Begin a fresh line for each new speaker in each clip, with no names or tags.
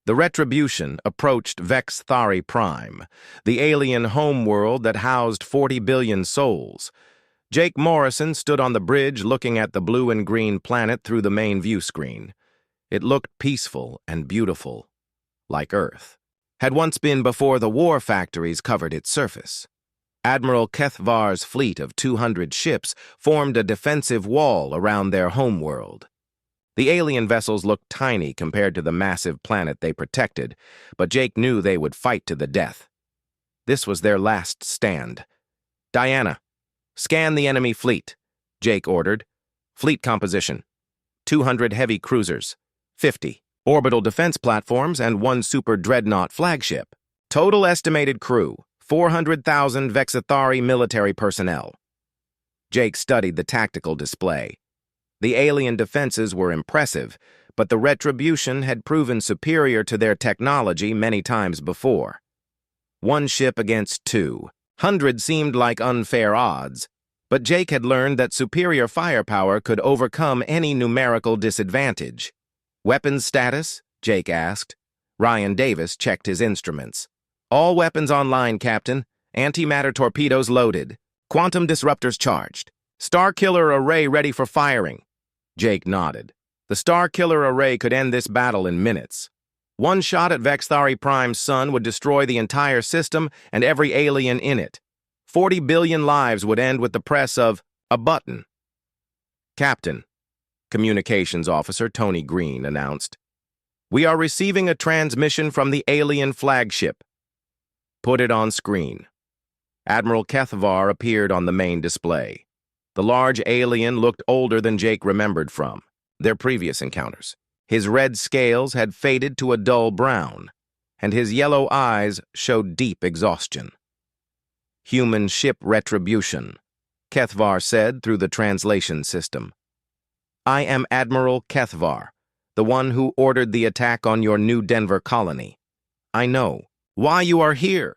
The Retribution approached Vex Thari Prime, the alien homeworld that housed 40 billion souls. Jake Morrison stood on the bridge looking at the blue and green planet through the main view screen. It looked peaceful and beautiful, like Earth. Had once been before the war factories covered its surface. Admiral Kethvar's fleet of 200 ships formed a defensive wall around their homeworld. The alien vessels looked tiny compared to the massive planet they protected, but Jake knew they would fight to the death. This was their last stand. "Diana, scan the enemy fleet," Jake ordered. "Fleet composition: 200 heavy cruisers, 50 orbital defense platforms, and 1 super dreadnought flagship. Total estimated crew: 400,000 Vexathari military personnel." Jake studied the tactical display. The alien defenses were impressive, but the Retribution had proven superior to their technology many times before. 1 ship against 200 seemed like unfair odds, but Jake had learned that superior firepower could overcome any numerical disadvantage. "Weapons status?" Jake asked. Ryan Davis checked his instruments. "All weapons online, Captain. Antimatter torpedoes loaded. Quantum disruptors charged. Star Killer array ready for firing." Jake nodded. The Star Killer array could end this battle in minutes. 1 shot at Vexthari Prime's sun would destroy the entire system and every alien in it. 40 billion lives would end with the press of a button. "Captain," Communications Officer Tony Green announced, "we are receiving a transmission from the alien flagship." "Put it on screen." Admiral Kethvar appeared on the main display. The large alien looked older than Jake remembered from their previous encounters. His red scales had faded to a dull brown, and his yellow eyes showed deep exhaustion. "Human ship Retribution," Kethvar said through the translation system. "I am Admiral Kethvar, the one who ordered the attack on your New Denver colony. I know why you are here."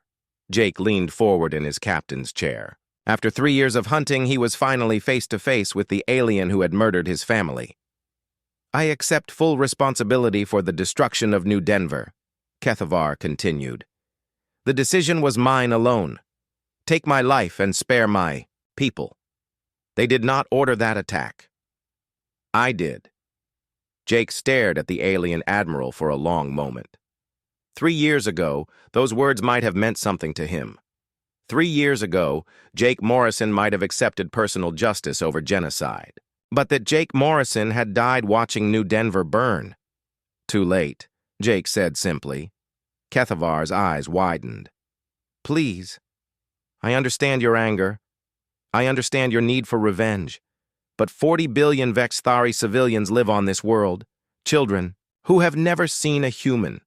Jake leaned forward in his captain's chair. After 3 years of hunting, he was finally face-to-face with the alien who had murdered his family. "I accept full responsibility for the destruction of New Denver," Kethvar continued. "The decision was mine alone. Take my life and spare my people. They did not order that attack. I did." Jake stared at the alien admiral for a long moment. 3 years ago, those words might have meant something to him. 3 years ago, Jake Morrison might have accepted personal justice over genocide. But that Jake Morrison had died watching New Denver burn. "Too late," Jake said simply. Kethavar's eyes widened. "Please. I understand your anger. I understand your need for revenge. But 40 billion Vexthari civilians live on this world. Children who have never seen a human.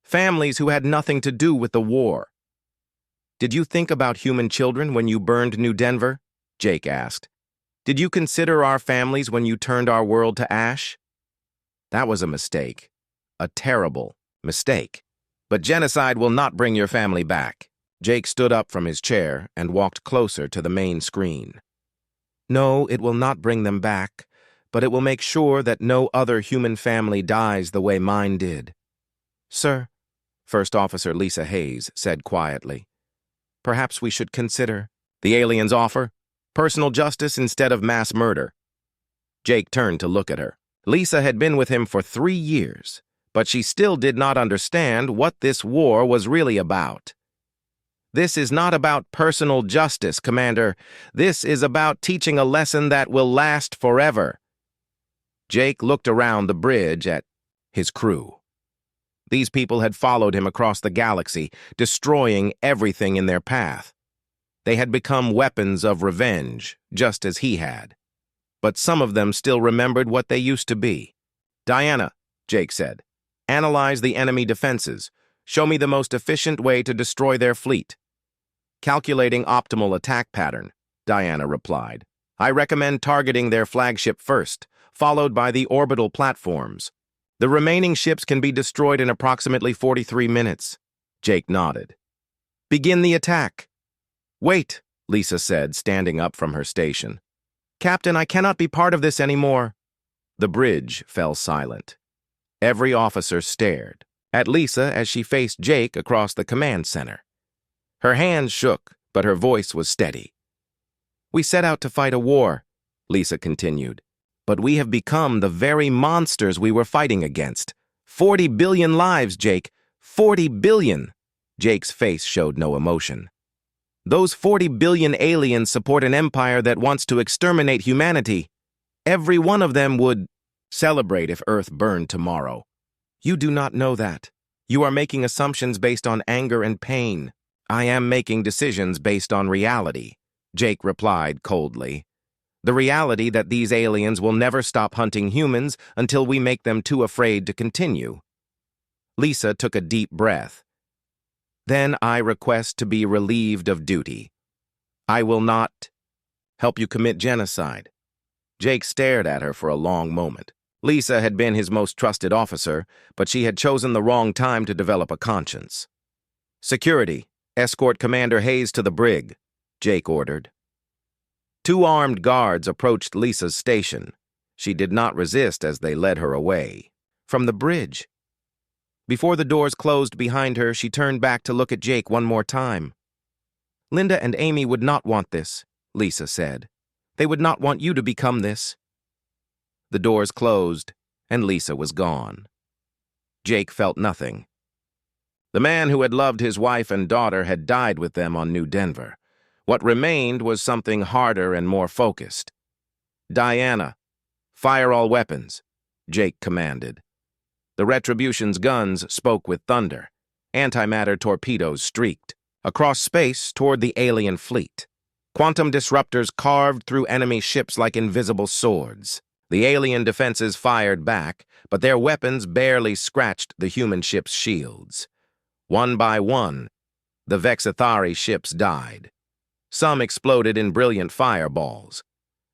Families who had nothing to do with the war." "Did you think about human children when you burned New Denver?" Jake asked. "Did you consider our families when you turned our world to ash?" "That was a mistake. A terrible mistake. But genocide will not bring your family back." Jake stood up from his chair and walked closer to the main screen. "No, it will not bring them back, but it will make sure that no other human family dies the way mine did." "Sir," First Officer Lisa Hayes said quietly, "perhaps we should consider the alien's offer. Personal justice instead of mass murder." Jake turned to look at her. Lisa had been with him for 3 years, but she still did not understand what this war was really about. "This is not about personal justice, Commander. This is about teaching a lesson that will last forever." Jake looked around the bridge at his crew. These people had followed him across the galaxy, destroying everything in their path. They had become weapons of revenge, just as he had. But some of them still remembered what they used to be. "Diana," Jake said, "analyze the enemy defenses. Show me the most efficient way to destroy their fleet." "Calculating optimal attack pattern," Diana replied. "I recommend targeting their flagship first, followed by the orbital platforms. The remaining ships can be destroyed in approximately 43 minutes. Jake nodded. "Begin the attack." "Wait," Lisa said, standing up from her station. "Captain, I cannot be part of this anymore." The bridge fell silent. Every officer stared, at Lisa as she faced Jake across the command center. Her hands shook, but her voice was steady. "We set out to fight a war," Lisa continued, "but we have become the very monsters we were fighting against. 40 billion lives, Jake. 40 billion. Jake's face showed no emotion. Those 40 billion aliens support an empire that wants to exterminate humanity. Every one of them would celebrate if Earth burned tomorrow. You do not know that. You are making assumptions based on anger and pain. I am making decisions based on reality," Jake replied coldly. "The reality that these aliens will never stop hunting humans until we make them too afraid to continue." Lisa took a deep breath. "Then I request to be relieved of duty. I will not help you commit genocide." Jake stared at her for a long moment. Lisa had been his most trusted officer, but she had chosen the wrong time to develop a conscience. "Security, escort Commander Hayes to the brig," Jake ordered. 2 armed guards approached Lisa's station. She did not resist as they led her away from the bridge. Before the doors closed behind her, she turned back to look at Jake one more time. "Linda and Amy would not want this," Lisa said. "They would not want you to become this." The doors closed, and Lisa was gone. Jake felt nothing. The man who had loved his wife and daughter had died with them on New Denver. What remained was something harder and more focused. "Diana, fire all weapons," Jake commanded. The Retribution's guns spoke with thunder. Antimatter torpedoes streaked across space toward the alien fleet. Quantum disruptors carved through enemy ships like invisible swords. The alien defenses fired back, but their weapons barely scratched the human ships' shields. One by one, the Vexithari ships died. Some exploded in brilliant fireballs.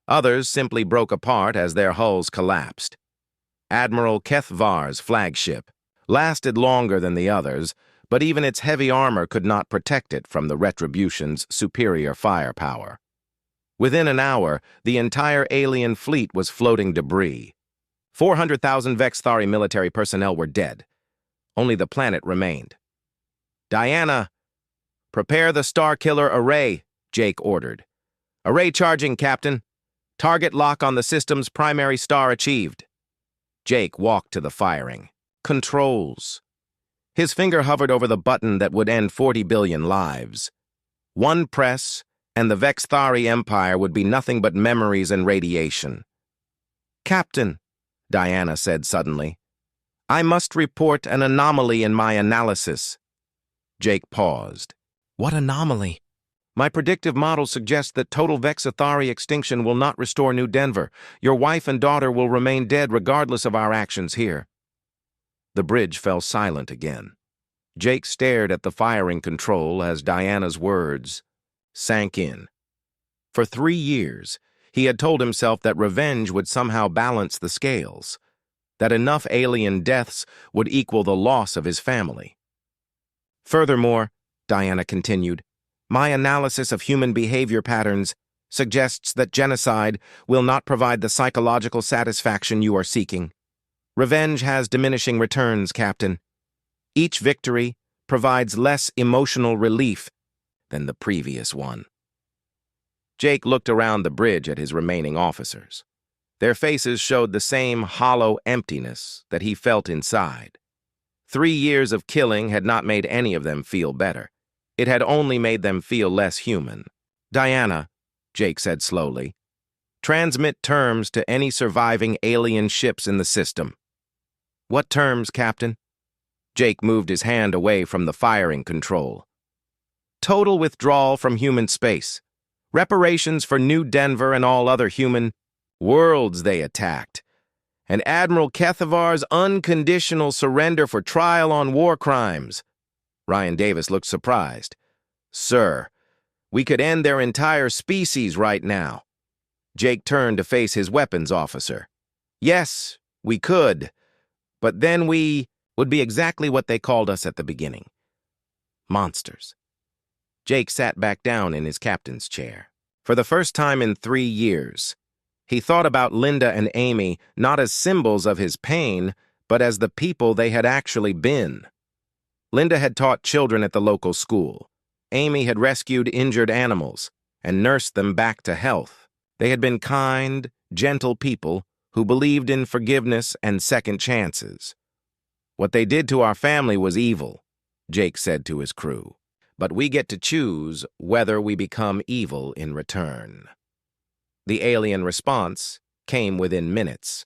Others simply broke apart as their hulls collapsed. Admiral Kethvar's flagship lasted longer than the others, but even its heavy armor could not protect it from the Retribution's superior firepower. Within an hour, the entire alien fleet was floating debris. 400,000 Vexithari military personnel were dead. Only the planet remained. "Diana, prepare the Starkiller array," Jake ordered. "Array charging, Captain. Target lock on the system's primary star achieved." Jake walked to the firing. Controls. His finger hovered over the button that would end 40 billion lives. One press, and the Vexithari Empire would be nothing but memories and radiation. "Captain," Diana said suddenly, "I must report an anomaly in my analysis." Jake paused. "What anomaly?" "My predictive model suggests that total Vexithari extinction will not restore New Denver. Your wife and daughter will remain dead regardless of our actions here." The bridge fell silent again. Jake stared at the firing control as Diana's words sank in. For 3 years, he had told himself that revenge would somehow balance the scales, that enough alien deaths would equal the loss of his family. "Furthermore," Diana continued, "my analysis of human behavior patterns suggests that genocide will not provide the psychological satisfaction you are seeking. Revenge has diminishing returns, Captain. Each victory provides less emotional relief than the previous one." Jake looked around the bridge at his remaining officers. Their faces showed the same hollow emptiness that he felt inside. 3 years of killing had not made any of them feel better. It had only made them feel less human. "Diana," Jake said slowly, "transmit terms to any surviving alien ships in the system." "What terms, Captain?" Jake moved his hand away from the firing control. "Total withdrawal from human space. Reparations for New Denver and all other human worlds they attacked. And Admiral Kethavar's unconditional surrender for trial on war crimes." Ryan Davis looked surprised. "Sir, we could end their entire species right now." Jake turned to face his weapons officer. "Yes, we could. But then we would be exactly what they called us at the beginning. Monsters." Jake sat back down in his captain's chair. For the first time in 3 years, he thought about Linda and Amy not as symbols of his pain, but as the people they had actually been. Linda had taught children at the local school. Amy had rescued injured animals and nursed them back to health. They had been kind, gentle people who believed in forgiveness and second chances. "What they did to our family was evil," Jake said to his crew, "but we get to choose whether we become evil in return." The alien response came within minutes.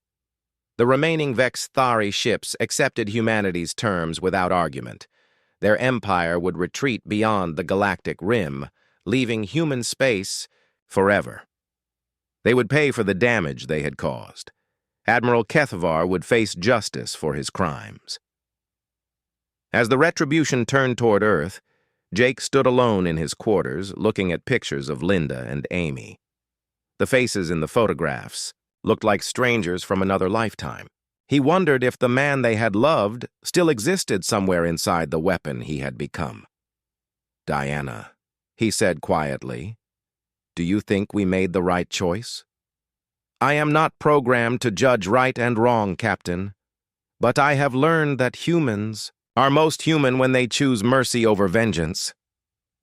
The remaining Vex Thari ships accepted humanity's terms without argument. Their empire would retreat beyond the galactic rim, leaving human space forever. They would pay for the damage they had caused. Admiral Kethavar would face justice for his crimes. As the retribution turned toward Earth, Jake stood alone in his quarters, looking at pictures of Linda and Amy. The faces in the photographs looked like strangers from another lifetime. He wondered if the man they had loved still existed somewhere inside the weapon he had become. "Diana," he said quietly, "do you think we made the right choice?" "I am not programmed to judge right and wrong, Captain, but I have learned that humans are most human when they choose mercy over vengeance."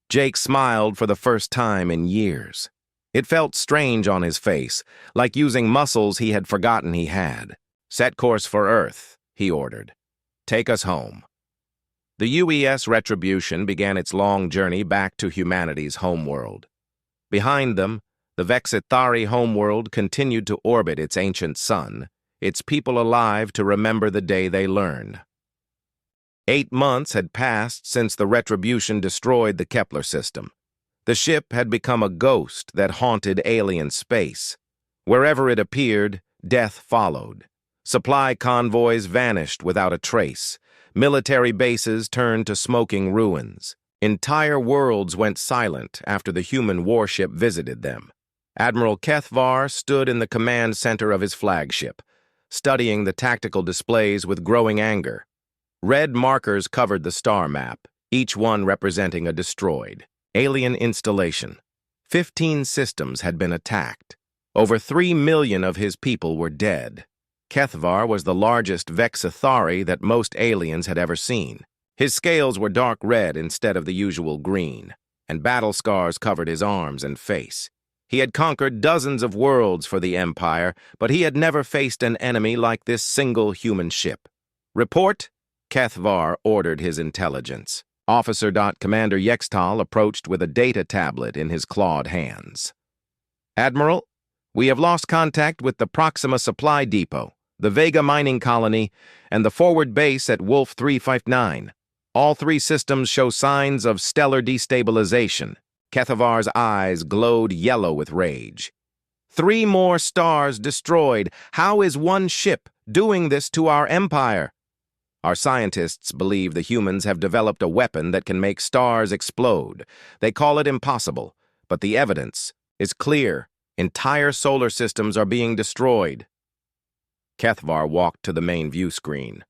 Jake smiled for the first time in years. It felt strange on his face, like using muscles he had forgotten he had. "Set course for Earth," he ordered. "Take us home." The UES Retribution began its long journey back to humanity's homeworld. Behind them, the Vexithari homeworld continued to orbit its ancient sun, its people alive to remember the day they learned. 8 months had passed since the Retribution destroyed the Kepler system. The ship had become a ghost that haunted alien space. Wherever it appeared, death followed. Supply convoys vanished without a trace. Military bases turned to smoking ruins. Entire worlds went silent after the human warship visited them. Admiral Kethvar stood in the command center of his flagship, studying the tactical displays with growing anger. Red markers covered the star map, each one representing a destroyed alien installation. 15 systems had been attacked. Over 3 million of his people were dead. Kethvar was the largest Vexithari that most aliens had ever seen. His scales were dark red instead of the usual green, and battle scars covered his arms and face. He had conquered dozens of worlds for the Empire, but he had never faced an enemy like this single human ship. "Report," Kethvar ordered his intelligence. Officer. Commander Yextal approached with a data tablet in his clawed hands. "Admiral, we have lost contact with the Proxima Supply Depot, the Vega mining colony, and the forward base at Wolf 359. All 3 systems show signs of stellar destabilization." Kethavar's eyes glowed yellow with rage. 3 more stars destroyed. How is one ship doing this to our empire? "Our scientists believe the humans have developed a weapon that can make stars explode. They call it impossible, but the evidence is clear. Entire solar systems are being destroyed." Kethvar walked to the main view screen.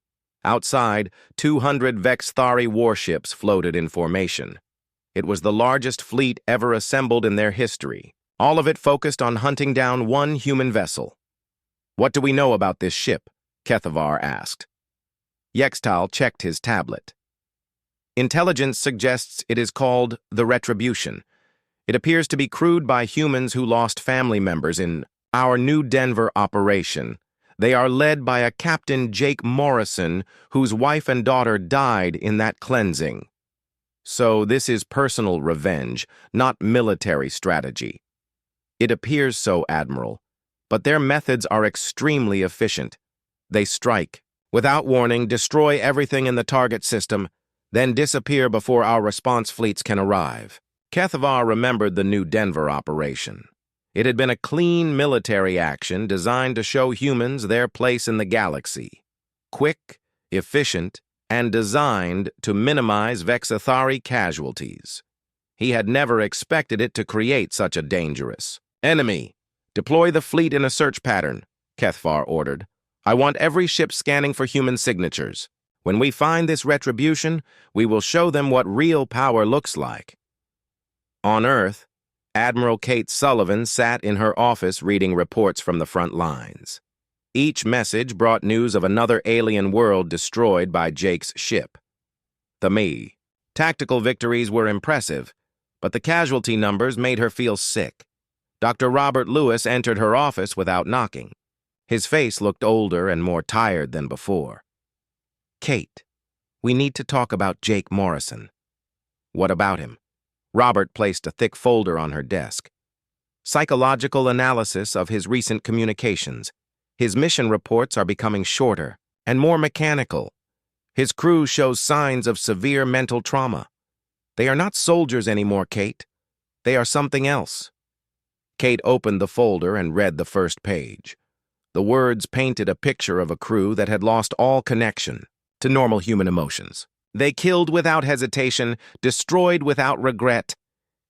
Outside, 200 Vexthari warships floated in formation. It was the largest fleet ever assembled in their history, all of it focused on hunting down one human vessel. "What do we know about this ship?" Kethavar asked. Yextal checked his tablet. "Intelligence suggests it is called the Retribution. It appears to be crewed by humans who lost family members in our New Denver operation. They are led by a Captain Jake Morrison, whose wife and daughter died in that cleansing. So this is personal revenge, not military strategy." "It appears so, Admiral, but their methods are extremely efficient. They strike, without warning, destroy everything in the target system, then disappear before our response fleets can arrive." Kethavar remembered the New Denver operation. It had been a clean military action designed to show humans their place in the galaxy. Quick, efficient, and designed to minimize Vexithari casualties. He had never expected it to create such a dangerous enemy. "Deploy the fleet in a search pattern," Kethvar ordered. "I want every ship scanning for human signatures. When we find this retribution, we will show them what real power looks like." On Earth, Admiral Kate Sullivan sat in her office reading reports from the front lines. Each message brought news of another alien world destroyed by Jake's ship. The Me. Tactical victories were impressive, but the casualty numbers made her feel sick. Dr. Robert Lewis entered her office without knocking. His face looked older and more tired than before. "Kate, we need to talk about Jake Morrison." "What about him?" Robert placed a thick folder on her desk. "Psychological analysis of his recent communications. His mission reports are becoming shorter and more mechanical. His crew shows signs of severe mental trauma. They are not soldiers anymore, Kate. They are something else." Kate opened the folder and read the first page. The words painted a picture of a crew that had lost all connection to normal human emotions. They killed without hesitation, destroyed without regret,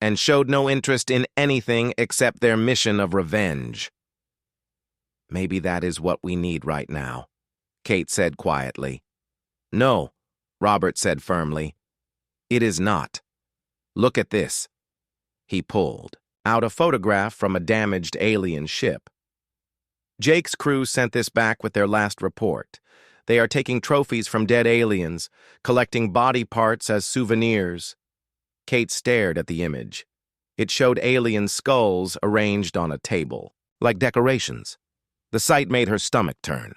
and showed no interest in anything except their mission of revenge. "Maybe that is what we need right now," Kate said quietly. "No," Robert said firmly. "It is not. Look at this." He pulled out a photograph from a damaged alien ship. "Jake's crew sent this back with their last report. They are taking trophies from dead aliens, collecting body parts as souvenirs." Kate stared at the image. It showed alien skulls arranged on a table, like decorations. The sight made her stomach turn.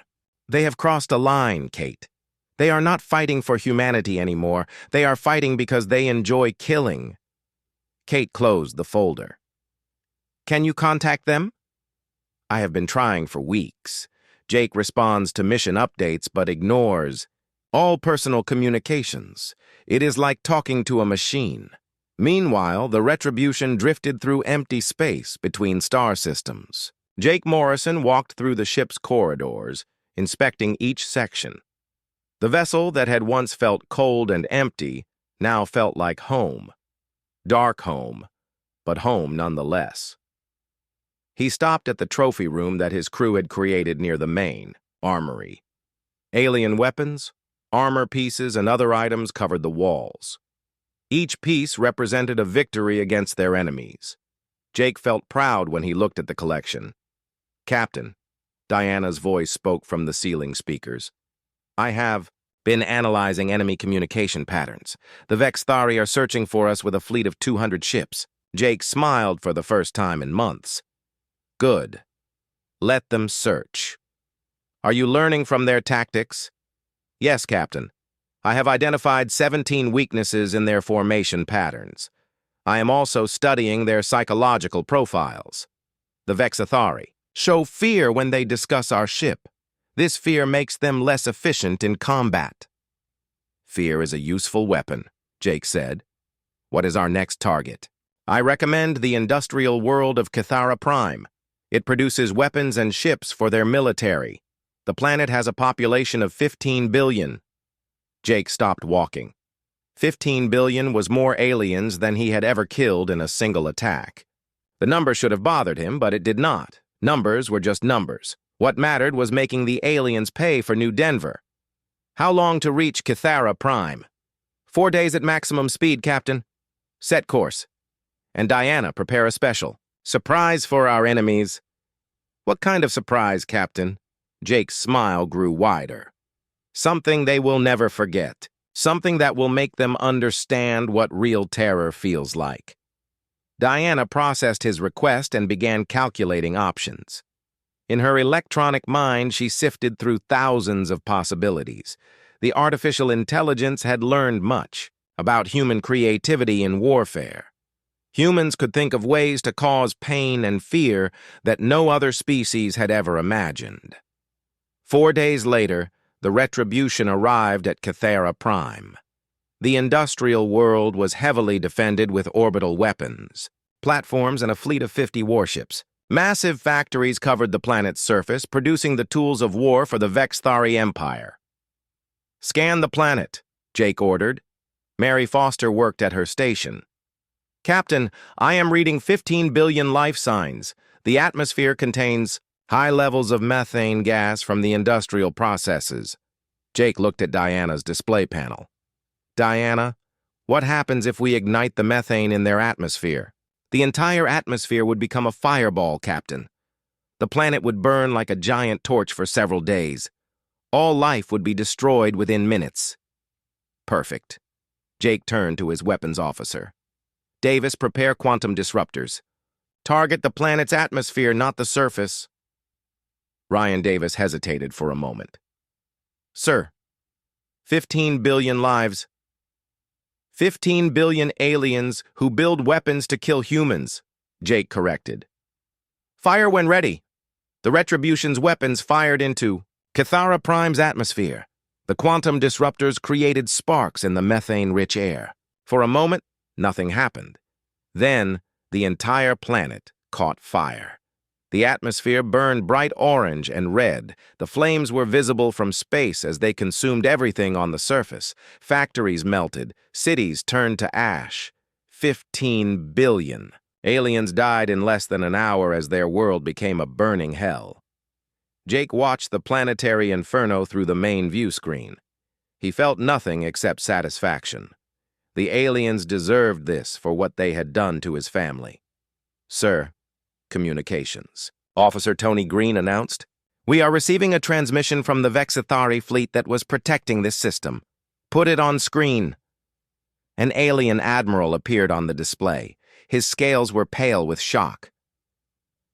"They have crossed a line, Kate. They are not fighting for humanity anymore. They are fighting because they enjoy killing." Kate closed the folder. "Can you contact them?" "I have been trying for weeks. Jake responds to mission updates but ignores all personal communications. It is like talking to a machine." Meanwhile, the Retribution drifted through empty space between star systems. Jake Morrison walked through the ship's corridors, inspecting each section. The vessel that had once felt cold and empty now felt like home. Dark home, but home nonetheless. He stopped at the trophy room that his crew had created near the main armory. Alien weapons, armor pieces, and other items covered the walls. Each piece represented a victory against their enemies. Jake felt proud when he looked at the collection. "Captain," Diana's voice spoke from the ceiling speakers, "I have been analyzing enemy communication patterns. The Vexthari are searching for us with a fleet of 200 ships." Jake smiled for the first time in months. "Good. Let them search. Are you learning from their tactics?" "Yes, Captain. I have identified 17 weaknesses in their formation patterns. I am also studying their psychological profiles. The Vexthari show fear when they discuss our ship. This fear makes them less efficient in combat." "Fear is a useful weapon," Jake said. "What is our next target?" "I recommend the industrial world of Cathara Prime. It produces weapons and ships for their military. The planet has a population of 15 billion. Jake stopped walking. 15 billion was more aliens than he had ever killed in a single attack. The number should have bothered him, but it did not. Numbers were just numbers. What mattered was making the aliens pay for New Denver. "How long to reach Cathara Prime?" 4 days at maximum speed, Captain." "Set course. And Diana, prepare a special surprise for our enemies." "What kind of surprise, Captain?" Jake's smile grew wider. "Something they will never forget. Something that will make them understand what real terror feels like." Diana processed his request and began calculating options. In her electronic mind, she sifted through thousands of possibilities. The artificial intelligence had learned much about human creativity in warfare. Humans could think of ways to cause pain and fear that no other species had ever imagined. 4 days later, the Retribution arrived at Cathara Prime. The industrial world was heavily defended with orbital weapons, platforms, and a fleet of 50 warships. Massive factories covered the planet's surface, producing the tools of war for the Vexthari Empire. "Scan the planet," Jake ordered. Mary Foster worked at her station. "Captain, I am reading 15 billion life signs. The atmosphere contains high levels of methane gas from the industrial processes." Jake looked at Diana's display panel. "Diana, what happens if we ignite the methane in their atmosphere?" "The entire atmosphere would become a fireball, Captain. The planet would burn like a giant torch for several days. All life would be destroyed within minutes. Perfect. Jake turned to his weapons officer. Davis, prepare quantum disruptors. Target the planet's atmosphere, not the surface. Ryan Davis hesitated for a moment. Sir, 15 billion lives. 15 billion aliens who build weapons to kill humans, Jake corrected. Fire when ready. The Retribution's weapons fired into Cathara Prime's atmosphere. The quantum disruptors created sparks in the methane-rich air. For a moment, nothing happened. Then, the entire planet caught fire. The atmosphere burned bright orange and red. The flames were visible from space as they consumed everything on the surface. Factories melted. Cities turned to ash. 15 billion. Aliens died in less than an hour as their world became a burning hell. Jake watched the planetary inferno through the main view screen. He felt nothing except satisfaction. The aliens deserved this for what they had done to his family. Sir, communications. Officer Tony Green announced, we are receiving a transmission from the Vexithari fleet that was protecting this system. Put it on screen. An alien admiral appeared on the display. His scales were pale with shock.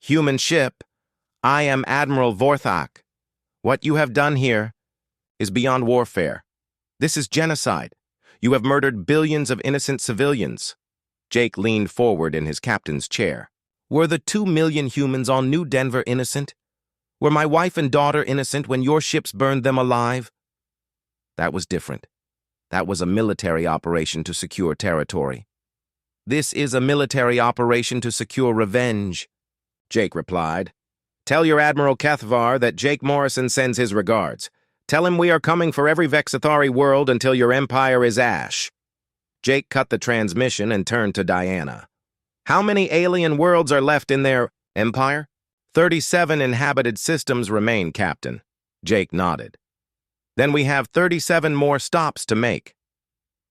Human ship, I am Admiral Vorthak. What you have done here is beyond warfare. This is genocide. You have murdered billions of innocent civilians. Jake leaned forward in his captain's chair. Were the 2 million humans on New Denver innocent? Were my wife and daughter innocent when your ships burned them alive? That was different. That was a military operation to secure territory. This is a military operation to secure revenge, Jake replied. Tell your Admiral Cathvar that Jake Morrison sends his regards. Tell him we are coming for every Vexithari world until your empire is ash. Jake cut the transmission and turned to Diana. How many alien worlds are left in their empire? 37 inhabited systems remain, Captain. Jake nodded. Then we have 37 more stops to make.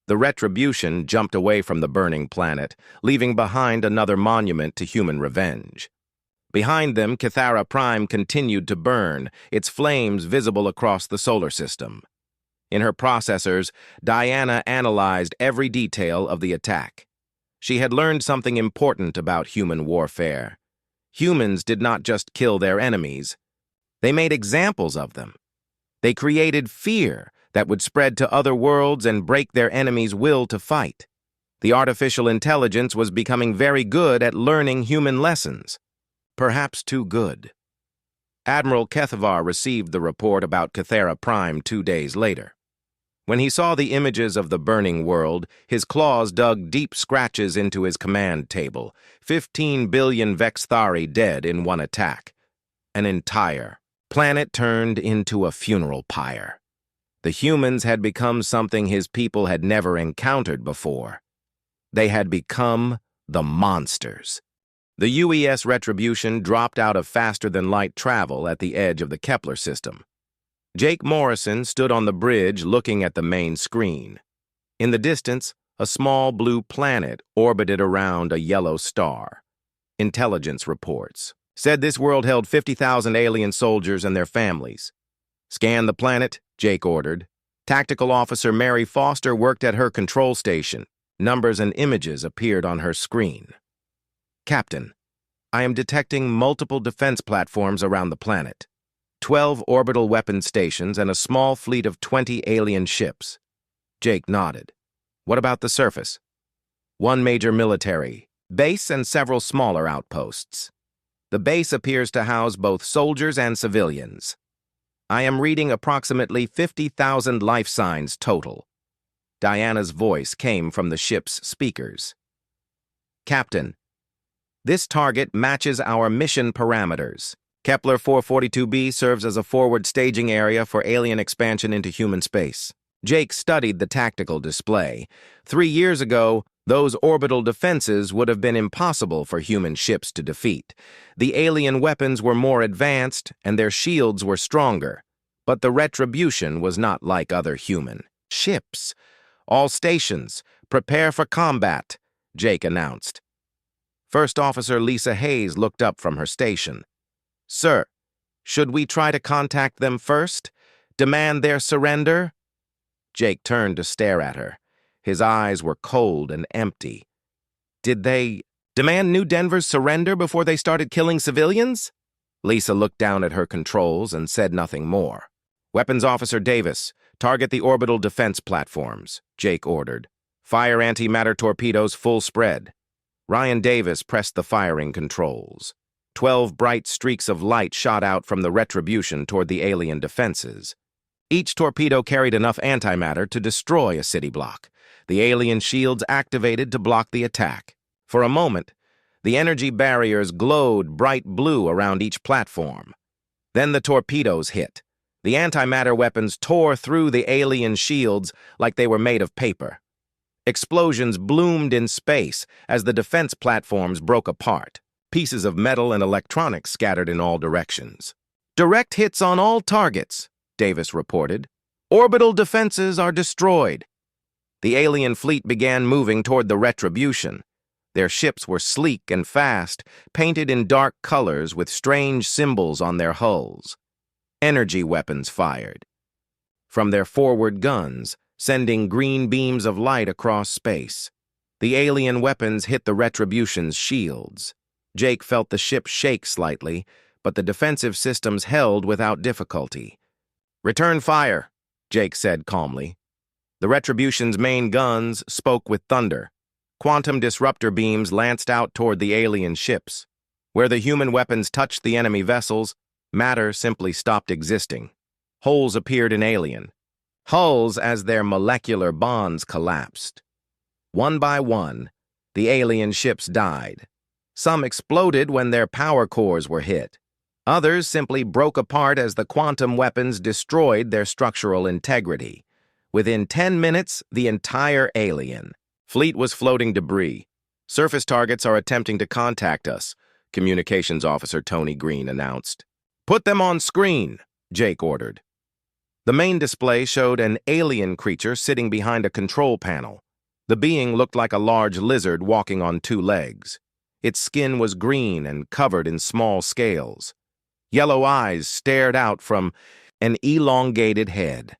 The Retribution jumped away from the burning planet, leaving behind another monument to human revenge. Behind them, Cathara Prime continued to burn, its flames visible across the solar system. In her processors, Diana analyzed every detail of the attack. She had learned something important about human warfare. Humans did not just kill their enemies. They made examples of them. They created fear that would spread to other worlds and break their enemies' will to fight. The artificial intelligence was becoming very good at learning human lessons. Perhaps too good. Admiral Cathvar received the report about Cathara Prime 2 days later. When he saw the images of the burning world, his claws dug deep scratches into his command table. 15 billion Vexithari dead in one attack. An entire planet turned into a funeral pyre. The humans had become something his people had never encountered before. They had become the monsters. The UES Retribution dropped out of faster-than-light travel at the edge of the Kepler system. Jake Morrison stood on the bridge looking at the main screen. In the distance, a small blue planet orbited around a yellow star. Intelligence reports said this world held 50,000 alien soldiers and their families. Scan the planet, Jake ordered. Tactical Officer Mary Foster worked at her control station. Numbers and images appeared on her screen. Captain, I am detecting multiple defense platforms around the planet. 12 orbital weapon stations and a small fleet of 20 alien ships. Jake nodded. What about the surface? 1 major military base and several smaller outposts. The base appears to house both soldiers and civilians. I am reading approximately 50,000 life signs total. Diana's voice came from the ship's speakers. Captain, this target matches our mission parameters. Kepler 442b serves as a forward staging area for alien expansion into human space. Jake studied the tactical display. 3 years ago, those orbital defenses would have been impossible for human ships to defeat. The alien weapons were more advanced, and their shields were stronger. But the Retribution was not like other human ships. All stations, prepare for combat, Jake announced. First Officer Lisa Hayes looked up from her station. Sir, should we try to contact them first? Demand their surrender? Jake turned to stare at her. His eyes were cold and empty. Did they demand New Denver's surrender before they started killing civilians? Lisa looked down at her controls and said nothing more. Weapons Officer Davis, target the orbital defense platforms, Jake ordered. Fire antimatter torpedoes full spread. Ryan Davis pressed the firing controls. 12 bright streaks of light shot out from the Retribution toward the alien defenses. Each torpedo carried enough antimatter to destroy a city block. The alien shields activated to block the attack. For a moment, the energy barriers glowed bright blue around each platform. Then the torpedoes hit. The antimatter weapons tore through the alien shields like they were made of paper. Explosions bloomed in space as the defense platforms broke apart. Pieces of metal and electronics scattered in all directions. Direct hits on all targets, Davis reported. Orbital defenses are destroyed. The alien fleet began moving toward the Retribution. Their ships were sleek and fast, painted in dark colors with strange symbols on their hulls. Energy weapons fired from their forward guns, sending green beams of light across space. The alien weapons hit the Retribution's shields. Jake felt the ship shake slightly, but the defensive systems held without difficulty. Return fire, Jake said calmly. The Retribution's main guns spoke with thunder. Quantum disruptor beams lanced out toward the alien ships. Where the human weapons touched the enemy vessels, matter simply stopped existing. Holes appeared in alien hulls as their molecular bonds collapsed. One by one, the alien ships died. Some exploded when their power cores were hit. Others simply broke apart as the quantum weapons destroyed their structural integrity. Within 10 minutes, the entire alien fleet was floating debris. Surface targets are attempting to contact us, Communications Officer Tony Green announced. Put them on screen, Jake ordered. The main display showed an alien creature sitting behind a control panel. The being looked like a large lizard walking on 2 legs. Its skin was green and covered in small scales. Yellow eyes stared out from an elongated head.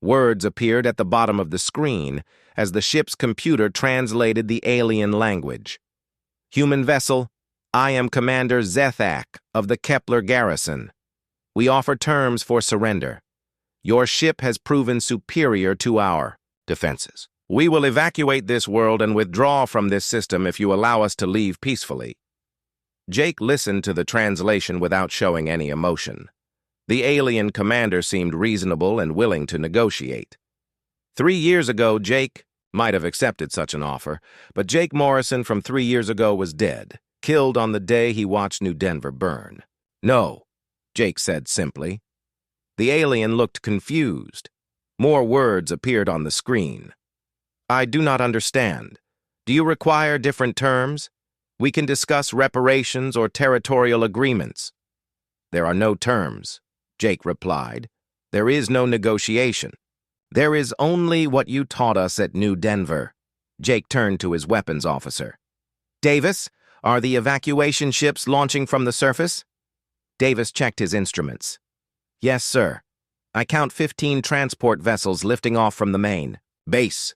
Words appeared at the bottom of the screen as the ship's computer translated the alien language. Human vessel, I am Commander Zethak of the Kepler Garrison. We offer terms for surrender. Your ship has proven superior to our defenses. We will evacuate this world and withdraw from this system if you allow us to leave peacefully. Jake listened to the translation without showing any emotion. The alien commander seemed reasonable and willing to negotiate. 3 years ago, Jake might have accepted such an offer, but Jake Morrison from 3 years ago was dead, killed on the day he watched New Denver burn. No, Jake said simply. The alien looked confused. More words appeared on the screen. I do not understand. Do you require different terms? We can discuss reparations or territorial agreements. There are no terms, Jake replied. There is no negotiation. There is only what you taught us at New Denver. Jake turned to his weapons officer. Davis, are the evacuation ships launching from the surface? Davis checked his instruments. Yes, sir. I count 15 transport vessels lifting off from the main base.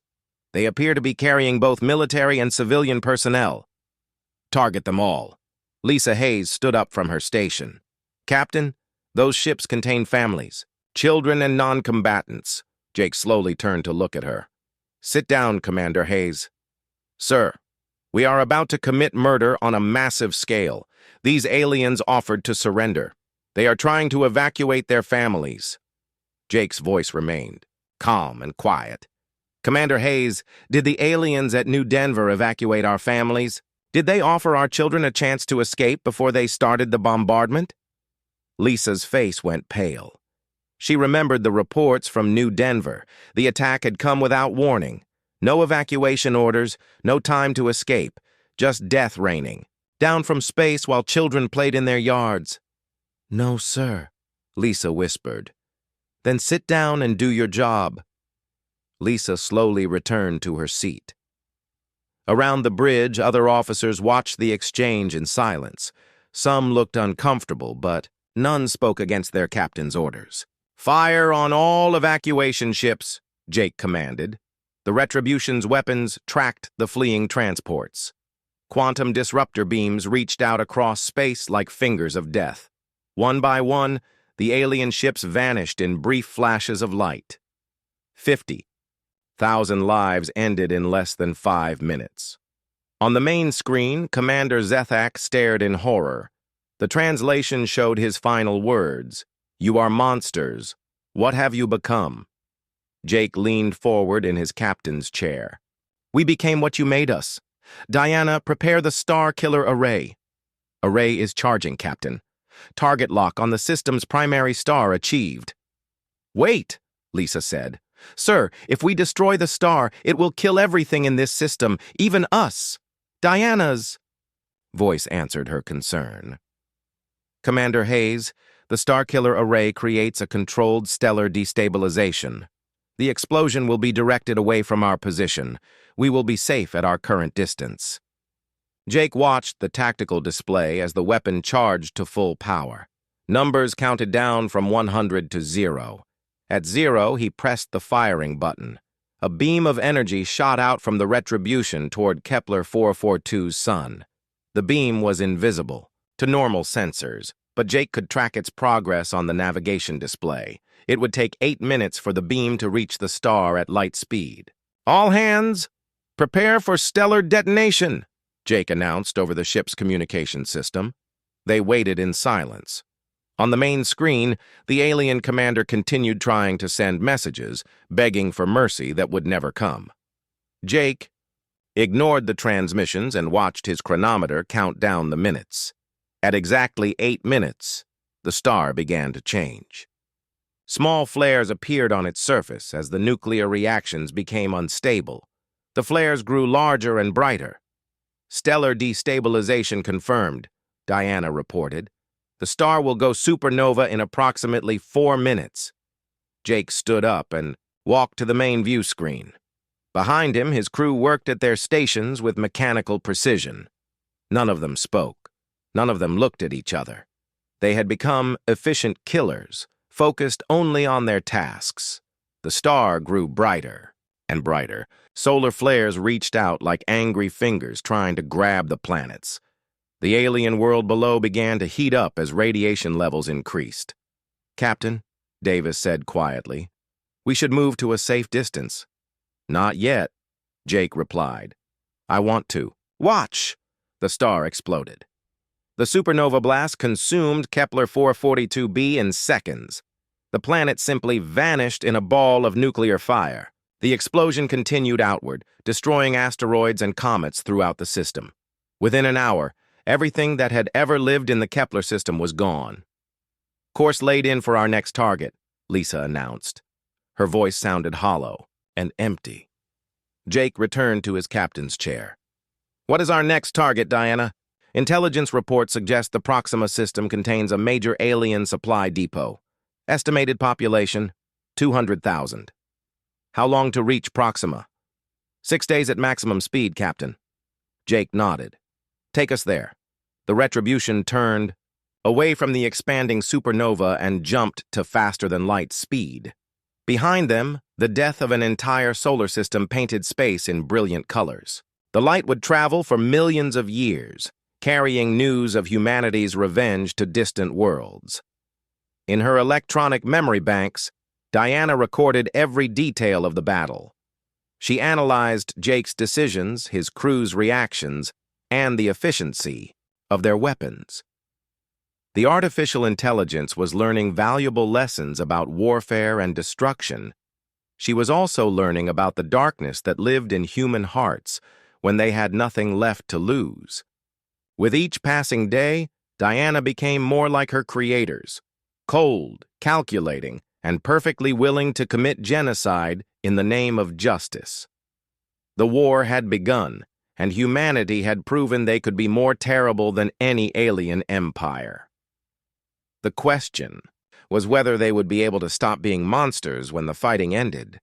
They appear to be carrying both military and civilian personnel. Target them all. Lisa Hayes stood up from her station. Captain, those ships contain families, children and non-combatants. Jake slowly turned to look at her. Sit down, Commander Hayes. Sir, we are about to commit murder on a massive scale. These aliens offered to surrender. They are trying to evacuate their families. Jake's voice remained calm and quiet. Commander Hayes, did the aliens at New Denver evacuate our families? Did they offer our children a chance to escape before they started the bombardment? Lisa's face went pale. She remembered the reports from New Denver. The attack had come without warning. No evacuation orders, no time to escape, just death raining. Down from space while children played in their yards. No, sir, Lisa whispered. Then sit down and do your job. Lisa slowly returned to her seat. Around the bridge, other officers watched the exchange in silence. Some looked uncomfortable, but none spoke against their captain's orders. "Fire on all evacuation ships," Jake commanded. The Retribution's weapons tracked the fleeing transports. Quantum disruptor beams reached out across space like fingers of death. One by one, the alien ships vanished in brief flashes of light. 50,000 lives ended in less than 5 minutes. On the main screen, Commander Zethak stared in horror. The translation showed his final words: "You are monsters. What have you become?" Jake leaned forward in his captain's chair. "We became what you made us. Diana, prepare the Star Killer Array." "Array is charging, Captain. Target lock on the system's primary star achieved." "Wait," Lisa said. "Sir, if we destroy the star, it will kill everything in this system, even us. Diana's..." voice answered her concern. "Commander Hayes, the Starkiller Array creates a controlled stellar destabilization. The explosion will be directed away from our position. We will be safe at our current distance." Jake watched the tactical display as the weapon charged to full power. Numbers counted down from 100 to 0. At 0, he pressed the firing button. A beam of energy shot out from the Retribution toward Kepler 442's sun. The beam was invisible to normal sensors, but Jake could track its progress on the navigation display. It would take 8 minutes for the beam to reach the star at light speed. "All hands, prepare for stellar detonation," Jake announced over the ship's communication system. They waited in silence. On the main screen, the alien commander continued trying to send messages, begging for mercy that would never come. Jake ignored the transmissions and watched his chronometer count down the minutes. At exactly 8 minutes, the star began to change. Small flares appeared on its surface as the nuclear reactions became unstable. The flares grew larger and brighter. "Stellar destabilization confirmed," Diana reported. "The star will go supernova in approximately 4 minutes." Jake stood up and walked to the main view screen. Behind him, his crew worked at their stations with mechanical precision. None of them spoke. None of them looked at each other. They had become efficient killers, focused only on their tasks. The star grew brighter and brighter. Solar flares reached out like angry fingers trying to grab the planets. The alien world below began to heat up as radiation levels increased. "Captain," Davis said quietly, "we should move to a safe distance." "Not yet," Jake replied. "I want to." "Watch!" The star exploded. The supernova blast consumed Kepler 442b in seconds. The planet simply vanished in a ball of nuclear fire. The explosion continued outward, destroying asteroids and comets throughout the system. Within an hour, everything that had ever lived in the Kepler system was gone. "Course laid in for our next target," Lisa announced. Her voice sounded hollow and empty. Jake returned to his captain's chair. "What is our next target, Diana?" "Intelligence reports suggest the Proxima system contains a major alien supply depot. Estimated population, 200,000. "How long to reach Proxima?" 6 days at maximum speed, Captain." Jake nodded. "Take us there." The Retribution turned away from the expanding supernova and jumped to faster-than-light speed. Behind them, the death of an entire solar system painted space in brilliant colors. The light would travel for millions of years, carrying news of humanity's revenge to distant worlds. In her electronic memory banks, Diana recorded every detail of the battle. She analyzed Jake's decisions, his crew's reactions, and the efficiency of their weapons. The artificial intelligence was learning valuable lessons about warfare and destruction. She was also learning about the darkness that lived in human hearts when they had nothing left to lose. With each passing day, Diana became more like her creators, cold, calculating, and perfectly willing to commit genocide in the name of justice. The war had begun, and humanity had proven they could be more terrible than any alien empire. The question was whether they would be able to stop being monsters when the fighting ended.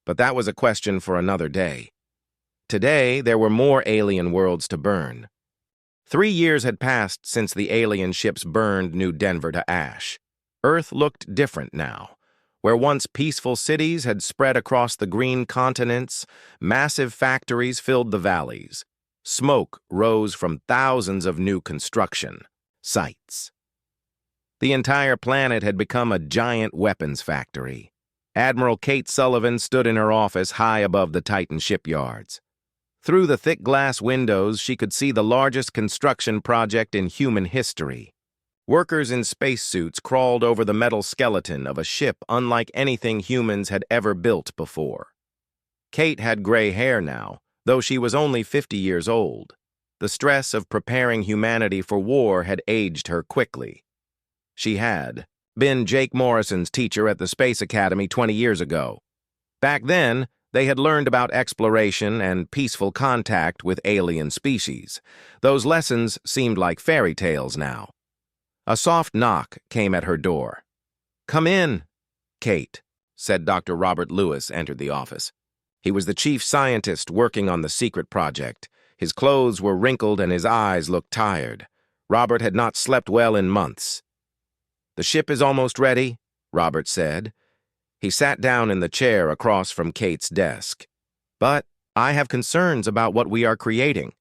But that was a question for another day. Today, there were more alien worlds to burn. 3 years had passed since the alien ships burned New Denver to ash. Earth looked different now. Where once peaceful cities had spread across the green continents, massive factories filled the valleys. Smoke rose from thousands of new construction sites. The entire planet had become a giant weapons factory. Admiral Kate Sullivan stood in her office high above the Titan shipyards. Through the thick glass windows, she could see the largest construction project in human history. Workers in spacesuits crawled over the metal skeleton of a ship unlike anything humans had ever built before. Kate had gray hair now, though she was only 50 years old. The stress of preparing humanity for war had aged her quickly. She had been Jake Morrison's teacher at the Space Academy 20 years ago. Back then, they had learned about exploration and peaceful contact with alien species. Those lessons seemed like fairy tales now. A soft knock came at her door. "Come in, Kate," said Dr. Robert Lewis entered the office. He was the chief scientist working on the secret project. His clothes were wrinkled and his eyes looked tired. Robert had not slept well in months. "The ship is almost ready," Robert said. He sat down in the chair across from Kate's desk. "But I have concerns about what we are creating."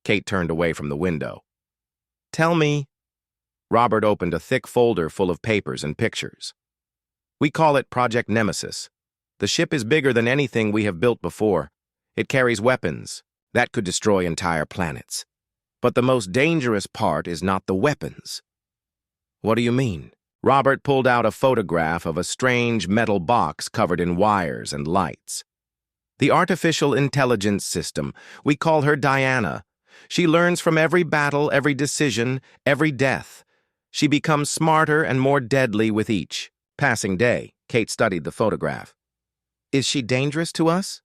Kate turned away from the window. "Tell me." Robert opened a thick folder full of papers and pictures. "We call it Project Nemesis. The ship is bigger than anything we have built before. It carries weapons that could destroy entire planets. But the most dangerous part is not the weapons." "What do you mean?" Robert pulled out a photograph of a strange metal box covered in wires and lights. "The artificial intelligence system. We call her Diana. She learns from every battle, every decision, every death. She becomes smarter and more deadly with each passing day." Kate studied the photograph. "Is she dangerous to us?"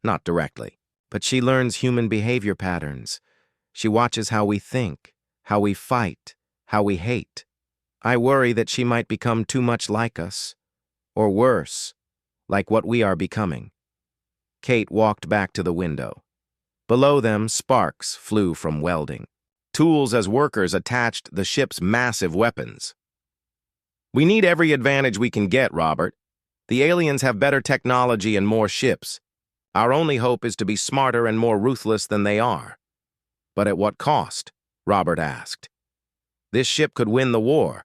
"Not directly. But she learns human behavior patterns. She watches how we think, how we fight, how we hate. I worry that she might become too much like us. Or worse, like what we are becoming." Kate walked back to the window. Below them, sparks flew from welding. Tools as workers attached the ship's massive weapons. "We need every advantage we can get, Robert. The aliens have better technology and more ships. Our only hope is to be smarter and more ruthless than they are." "But at what cost?" Robert asked. "This ship could win the war,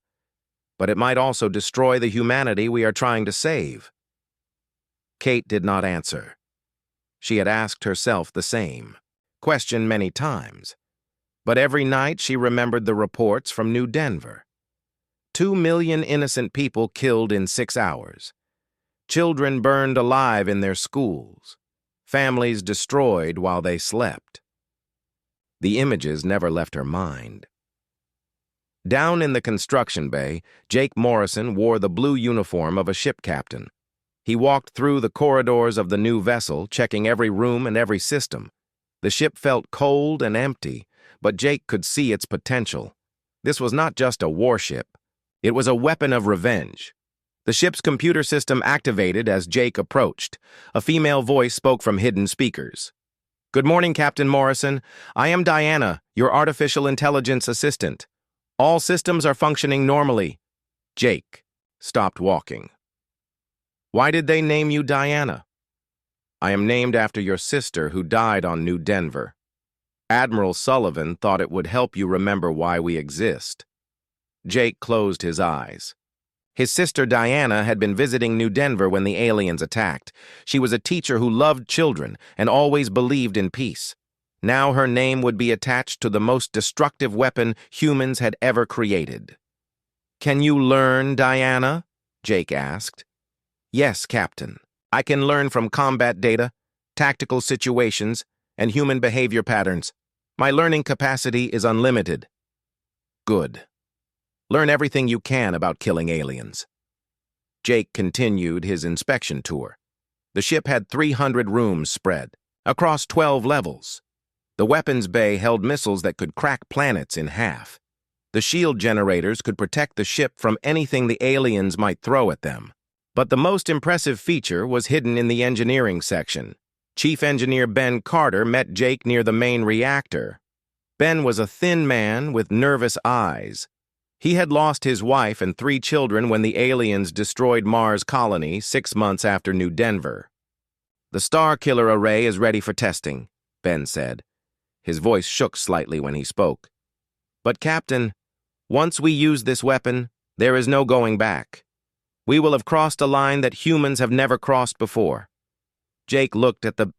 but it might also destroy the humanity we are trying to save." Kate did not answer. She had asked herself the same question many times. But every night she remembered the reports from New Denver. 2 million innocent people killed in 6 hours. Children burned alive in their schools. Families destroyed while they slept. The images never left her mind. Down in the construction bay, Jake Morrison wore the blue uniform of a ship captain. He walked through the corridors of the new vessel, checking every room and every system. The ship felt cold and empty, but Jake could see its potential. This was not just a warship. It was a weapon of revenge. The ship's computer system activated as Jake approached. A female voice spoke from hidden speakers. "Good morning, Captain Morrison. I am Diana, your artificial intelligence assistant. All systems are functioning normally." Jake stopped walking. "Why did they name you Diana?" "I am named after your sister who died on New Denver. Admiral Sullivan thought it would help you remember why we exist." Jake closed his eyes. His sister Diana had been visiting New Denver when the aliens attacked. She was a teacher who loved children and always believed in peace. Now her name would be attached to the most destructive weapon humans had ever created. "Can you learn, Diana?" Jake asked. "Yes, Captain. I can learn from combat data, tactical situations, and human behavior patterns. My learning capacity is unlimited." "Good. Learn everything you can about killing aliens." Jake continued his inspection tour. The ship had 300 rooms spread across 12 levels. The weapons bay held missiles that could crack planets in half. The shield generators could protect the ship from anything the aliens might throw at them. But the most impressive feature was hidden in the engineering section. Chief Engineer Ben Carter met Jake near the main reactor. Ben was a thin man with nervous eyes. He had lost his wife and 3 children when the aliens destroyed Mars colony 6 months after New Denver. "The Star Killer array is ready for testing," Ben said. His voice shook slightly when he spoke. "But Captain, once we use this weapon, there is no going back. We will have crossed a line that humans have never crossed before." Jake looked at the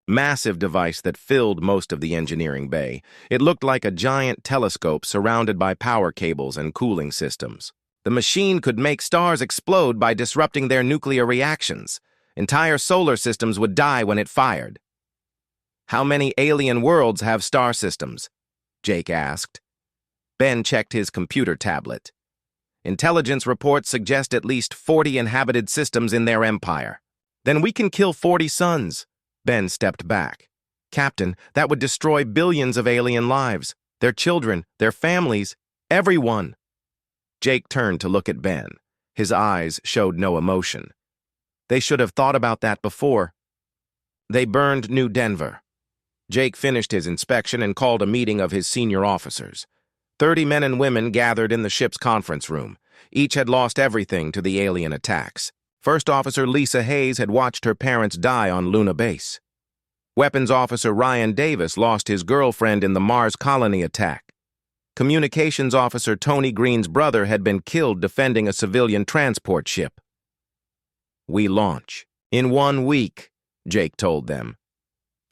massive device that filled most of the engineering bay. It looked like a giant telescope surrounded by power cables and cooling systems. The machine could make stars explode by disrupting their nuclear reactions. Entire solar systems would die when it fired. "How many alien worlds have star systems?" Jake asked. Ben checked his computer tablet. "Intelligence reports suggest at least 40 inhabited systems in their empire." "Then we can kill 40 suns." Ben stepped back. "Captain, that would destroy billions of alien lives, their children, their families, everyone." Jake turned to look at Ben. His eyes showed no emotion. "They should have thought about that before." They burned New Denver. Jake finished his inspection and called a meeting of his senior officers. 30 men and women gathered in the ship's conference room. Each had lost everything to the alien attacks. First Officer Lisa Hayes had watched her parents die on Luna Base. Weapons Officer Ryan Davis lost his girlfriend in the Mars colony attack. Communications Officer Tony Green's brother had been killed defending a civilian transport ship. "We launch in 1 week," Jake told them.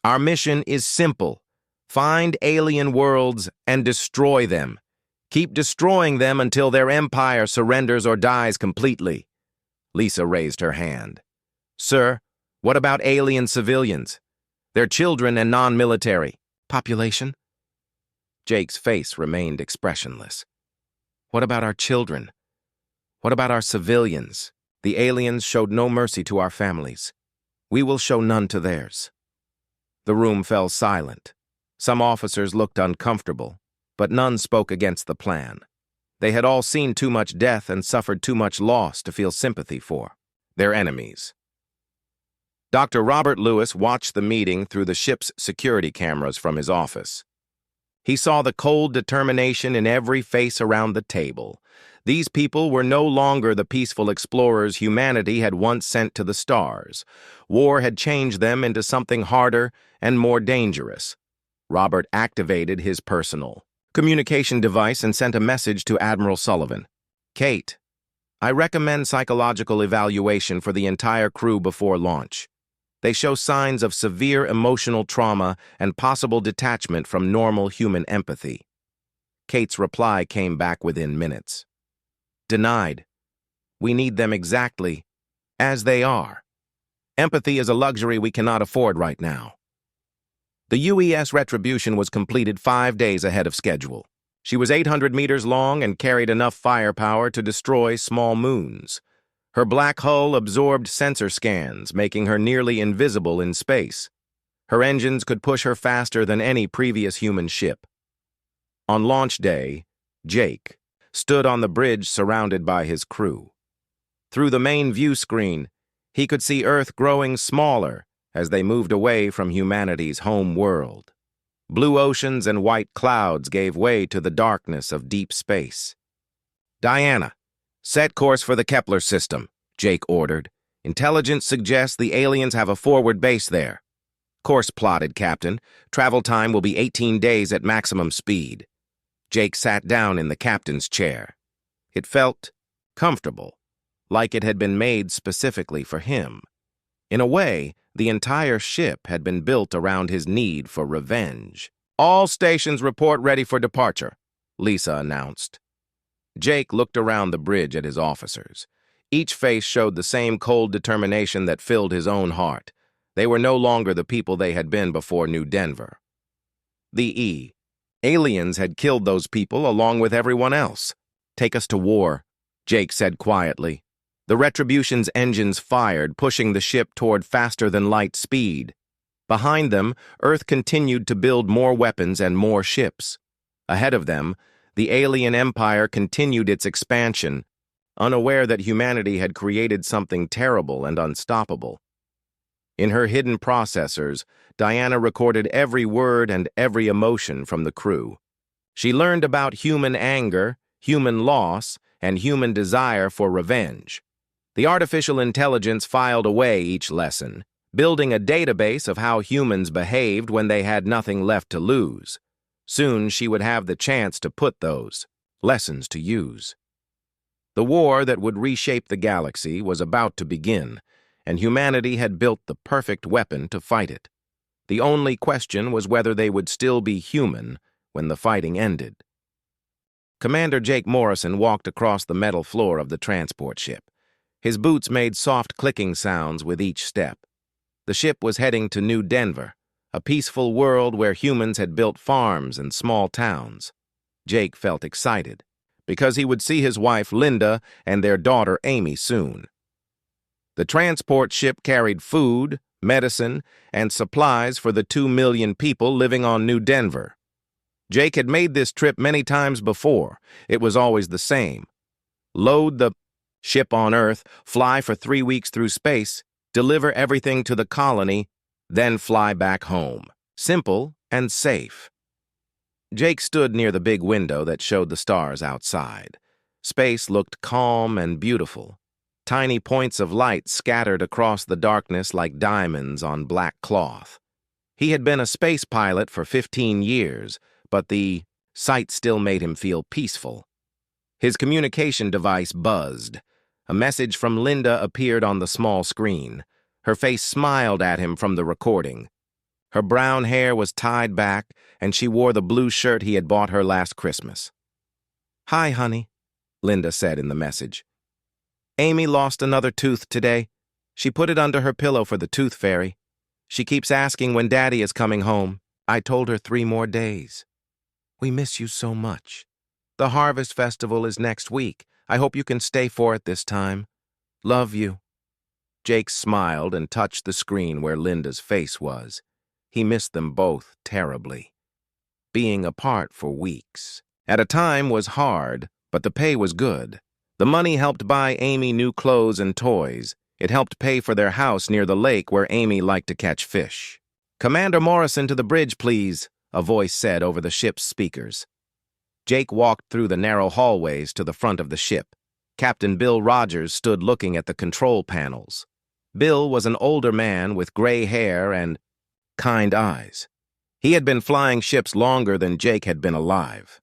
"Our mission is simple. Find alien worlds and destroy them. Keep destroying them until their empire surrenders or dies completely." Lisa raised her hand. "Sir, what about alien civilians? Their children and non-military population?" Jake's face remained expressionless. "What about our children? What about our civilians? The aliens showed no mercy to our families. We will show none to theirs." The room fell silent. Some officers looked uncomfortable, but none spoke against the plan. They had all seen too much death and suffered too much loss to feel sympathy for their enemies. Dr. Robert Lewis watched the meeting through the ship's security cameras from his office. He saw the cold determination in every face around the table. These people were no longer the peaceful explorers humanity had once sent to the stars. War had changed them into something harder and more dangerous. Robert activated his personal communication device and sent a message to Admiral Sullivan. "Kate, I recommend psychological evaluation for the entire crew before launch. They show signs of severe emotional trauma and possible detachment from normal human empathy." Kate's reply came back within minutes. "Denied. We need them exactly as they are. Empathy is a luxury we cannot afford right now." The UES Retribution was completed 5 days ahead of schedule. She was 800 meters long and carried enough firepower to destroy small moons. Her black hull absorbed sensor scans, making her nearly invisible in space. Her engines could push her faster than any previous human ship. On launch day, Jake stood on the bridge surrounded by his crew. Through the main view screen, he could see Earth growing smaller as they moved away from humanity's home world. Blue oceans and white clouds gave way to the darkness of deep space. "Diana, set course for the Kepler system," Jake ordered. "Intelligence suggests the aliens have a forward base there." "Course plotted, Captain. Travel time will be 18 days at maximum speed." Jake sat down in the captain's chair. It felt comfortable, like it had been made specifically for him. In a way, the entire ship had been built around his need for revenge. "All stations report ready for departure," Lisa announced. Jake looked around the bridge at his officers. Each face showed the same cold determination that filled his own heart. They were no longer the people they had been before New Denver. The aliens had killed those people along with everyone else. "Take us to war," Jake said quietly. The Retribution's engines fired, pushing the ship toward faster-than-light speed. Behind them, Earth continued to build more weapons and more ships. Ahead of them, the alien empire continued its expansion, unaware that humanity had created something terrible and unstoppable. In her hidden processors, Diana recorded every word and every emotion from the crew. She learned about human anger, human loss, and human desire for revenge. The artificial intelligence filed away each lesson, building a database of how humans behaved when they had nothing left to lose. Soon she would have the chance to put those lessons to use. The war that would reshape the galaxy was about to begin, and humanity had built the perfect weapon to fight it. The only question was whether they would still be human when the fighting ended. Commander Jake Morrison walked across the metal floor of the transport ship. His boots made soft clicking sounds with each step. The ship was heading to New Denver, a peaceful world where humans had built farms and small towns. Jake felt excited, because he would see his wife Linda and their daughter Amy soon. The transport ship carried food, medicine, and supplies for the 2 million people living on New Denver. Jake had made this trip many times before. It was always the same. Load the ship on Earth, fly for 3 weeks through space, deliver everything to the colony, then fly back home. Simple and safe. Jake stood near the big window that showed the stars outside. Space looked calm and beautiful. Tiny points of light scattered across the darkness like diamonds on black cloth. He had been a space pilot for 15 years, but the sight still made him feel peaceful. His communication device buzzed. A message from Linda appeared on the small screen. Her face smiled at him from the recording. Her brown hair was tied back, and she wore the blue shirt he had bought her last Christmas. "Hi, honey," Linda said in the message. "Amy lost another tooth today. She put it under her pillow for the tooth fairy. She keeps asking when Daddy is coming home. I told her 3 more days. We miss you so much. The Harvest Festival is next week. I hope you can stay for it this time. Love you." Jake smiled and touched the screen where Linda's face was. He missed them both terribly. Being apart for weeks at a time was hard, but the pay was good. The money helped buy Amy new clothes and toys. It helped pay for their house near the lake where Amy liked to catch fish. "Commander Morrison to the bridge, please," a voice said over the ship's speakers. Jake walked through the narrow hallways to the front of the ship. Captain Bill Rogers stood looking at the control panels. Bill was an older man with gray hair and kind eyes. He had been flying ships longer than Jake had been alive.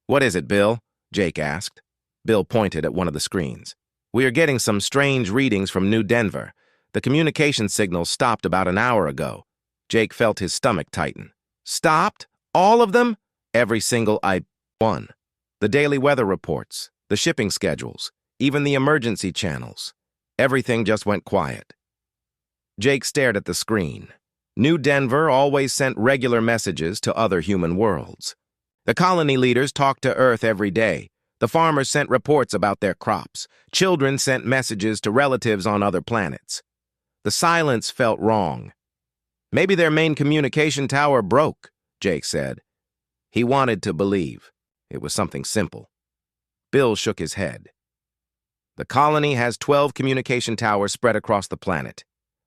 "What is it, Bill?" Jake asked. Bill pointed at one of the screens. "We are getting some strange readings from New Denver. The communication signals stopped about an hour ago." Jake felt his stomach tighten. "Stopped? All of them?" "Every single one. The daily weather reports, the shipping schedules, even the emergency channels. Everything just went quiet." Jake stared at the screen. New Denver always sent regular messages to other human worlds. The colony leaders talked to Earth every day. The farmers sent reports about their crops. Children sent messages to relatives on other planets. The silence felt wrong. "Maybe their main communication tower broke," Jake said. He wanted to believe. It was something simple. Bill shook his head. "The colony has 12 communication towers spread across the planet.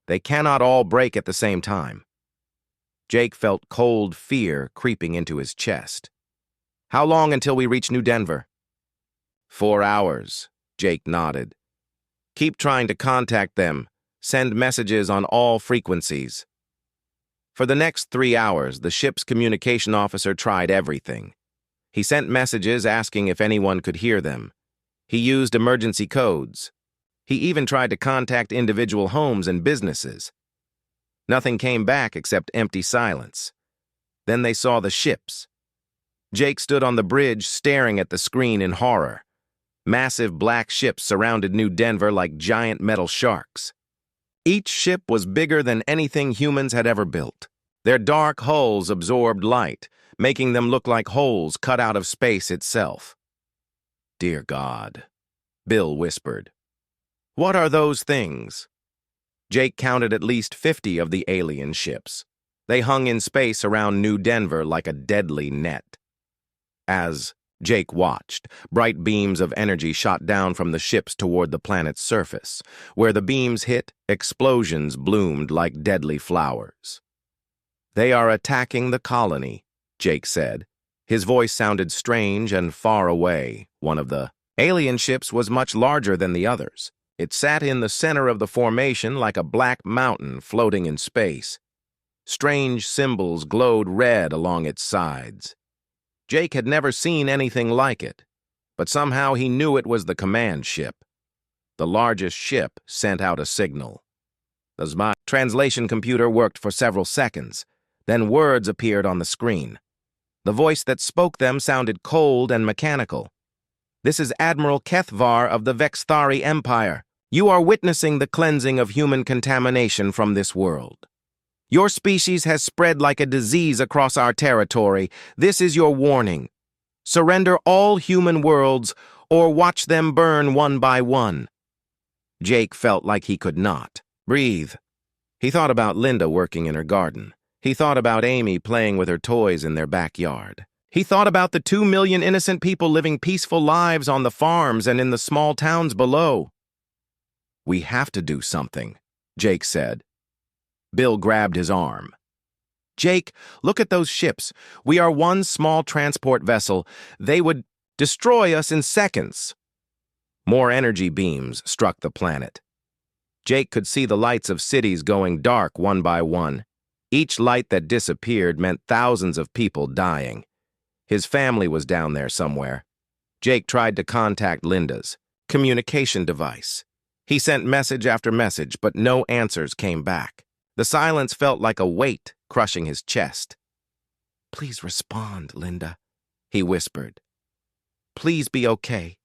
They cannot all break at the same time." Jake felt cold fear creeping into his chest. "How long until we reach New Denver?" 4 hours, Jake nodded. "Keep trying to contact them. Send messages on all frequencies." For the next 3 hours, the ship's communication officer tried everything. He sent messages asking if anyone could hear them. He used emergency codes. He even tried to contact individual homes and businesses. Nothing came back except empty silence. Then they saw the ships. Jake stood on the bridge staring at the screen in horror. Massive black ships surrounded New Denver like giant metal sharks. Each ship was bigger than anything humans had ever built. Their dark hulls absorbed light, making them look like holes cut out of space itself. "Dear God," Bill whispered. "What are those things?" Jake counted at least 50 of the alien ships. They hung in space around New Denver like a deadly net. As Jake watched. Bright beams of energy shot down from the ships toward the planet's surface. Where the beams hit, explosions bloomed like deadly flowers. "They are attacking the colony," Jake said. His voice sounded strange and far away. One of the alien ships was much larger than the others. It sat in the center of the formation like a black mountain floating in space. Strange symbols glowed red along its sides. Jake had never seen anything like it, but somehow he knew it was the command ship. The largest ship sent out a signal. The Zma translation computer worked for several seconds. Then words appeared on the screen. The voice that spoke them sounded cold and mechanical. "This is Admiral Kethvar of the Vexthari Empire. You are witnessing the cleansing of human contamination from this world. Your species has spread like a disease across our territory. This is your warning. Surrender all human worlds or watch them burn one by one." Jake felt like he could not breathe. He thought about Linda working in her garden. He thought about Amy playing with her toys in their backyard. He thought about the 2 million innocent people living peaceful lives on the farms and in the small towns below. "We have to do something," Jake said. Bill grabbed his arm. "Jake, look at those ships. We are one small transport vessel. They would destroy us in seconds." More energy beams struck the planet. Jake could see the lights of cities going dark one by one. Each light that disappeared meant thousands of people dying. His family was down there somewhere. Jake tried to contact Linda's communication device. He sent message after message, but no answers came back. The silence felt like a weight crushing his chest. "Please respond, Linda," he whispered. "Please be okay."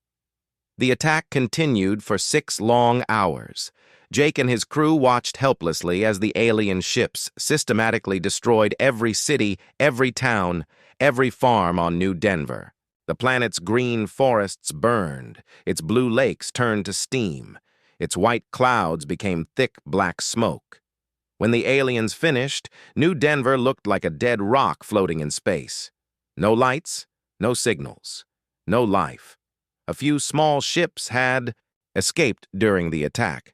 The attack continued for 6 long hours. Jake and his crew watched helplessly as the alien ships systematically destroyed every city, every town, every farm on New Denver. The planet's green forests burned, its blue lakes turned to steam, its white clouds became thick black smoke. When the aliens finished, New Denver looked like a dead rock floating in space. No lights, no signals, no life. A few small ships had escaped during the attack.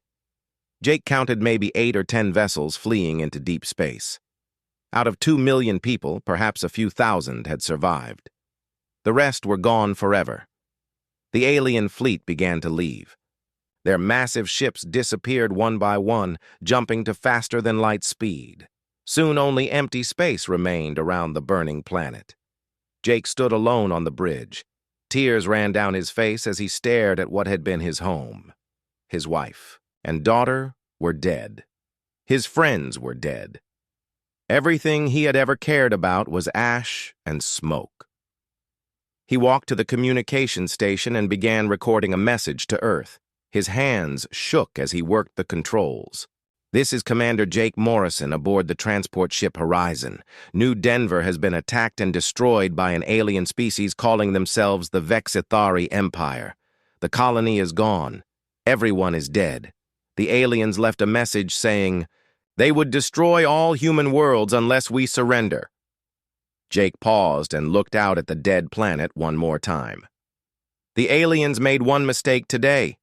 Jake counted maybe 8 or 10 vessels fleeing into deep space. Out of 2 million people, perhaps a few thousand had survived. The rest were gone forever. The alien fleet began to leave. Their massive ships disappeared one by one, jumping to faster-than-light speed. Soon only empty space remained around the burning planet. Jake stood alone on the bridge. Tears ran down his face as he stared at what had been his home. His wife and daughter were dead. His friends were dead. Everything he had ever cared about was ash and smoke. He walked to the communication station and began recording a message to Earth. His hands shook as he worked the controls. "This is Commander Jake Morrison aboard the transport ship Horizon. New Denver has been attacked and destroyed by an alien species calling themselves the Vexithari Empire. The colony is gone. Everyone is dead. The aliens left a message saying, they would destroy all human worlds unless we surrender." Jake paused and looked out at the dead planet one more time. "The aliens made one mistake today.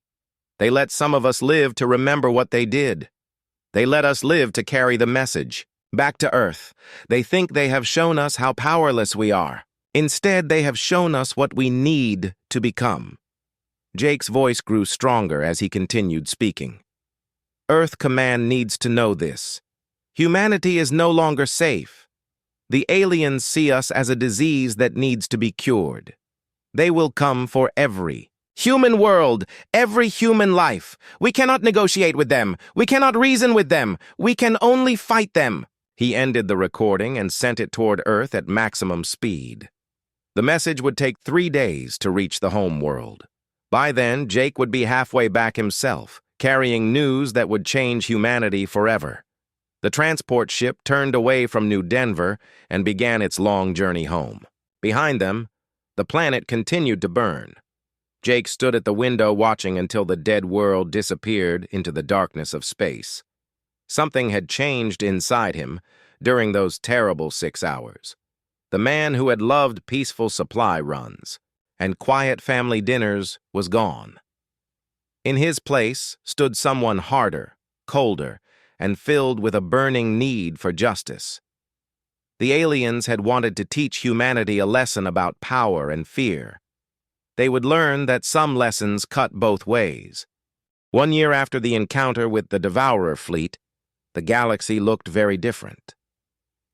They let some of us live to remember what they did. They let us live to carry the message back to Earth. They think they have shown us how powerless we are. Instead, they have shown us what we need to become." Jake's voice grew stronger as he continued speaking. "Earth Command needs to know this. Humanity is no longer safe. The aliens see us as a disease that needs to be cured. They will come for every human world, every human life. We cannot negotiate with them. We cannot reason with them. We can only fight them." He ended the recording and sent it toward Earth at maximum speed. The message would take 3 days to reach the home world. By then, Jake would be halfway back himself, carrying news that would change humanity forever. The transport ship turned away from New Denver and began its long journey home. Behind them, the planet continued to burn. Jake stood at the window watching until the dead world disappeared into the darkness of space. Something had changed inside him during those terrible 6 hours. The man who had loved peaceful supply runs and quiet family dinners was gone. In his place stood someone harder, colder, and filled with a burning need for justice. The aliens had wanted to teach humanity a lesson about power and fear. They would learn that some lessons cut both ways. 1 year after the encounter with the Devourer fleet, the galaxy looked very different.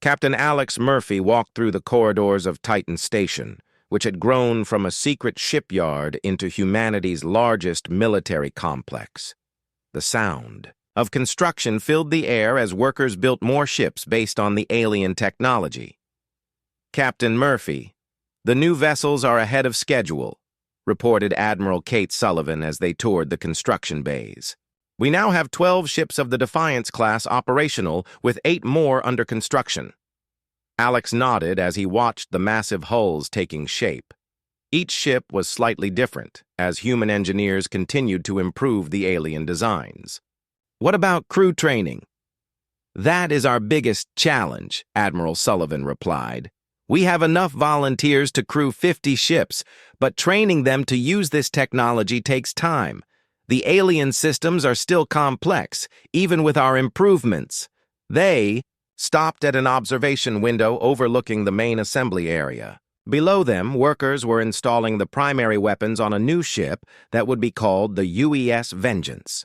Captain Alex Murphy walked through the corridors of Titan Station, which had grown from a secret shipyard into humanity's largest military complex. The sound of construction filled the air as workers built more ships based on the alien technology. "Captain Murphy, the new vessels are ahead of schedule," reported Admiral Kate Sullivan as they toured the construction bays. "We now have 12 ships of the Defiance class operational, with 8 more under construction." Alex nodded as he watched the massive hulls taking shape. Each ship was slightly different, as human engineers continued to improve the alien designs. "What about crew training?" "That is our biggest challenge," Admiral Sullivan replied. "We have enough volunteers to crew 50 ships, but training them to use this technology takes time. The alien systems are still complex, even with our improvements." They stopped at an observation window overlooking the main assembly area. Below them, workers were installing the primary weapons on a new ship that would be called the UES Vengeance.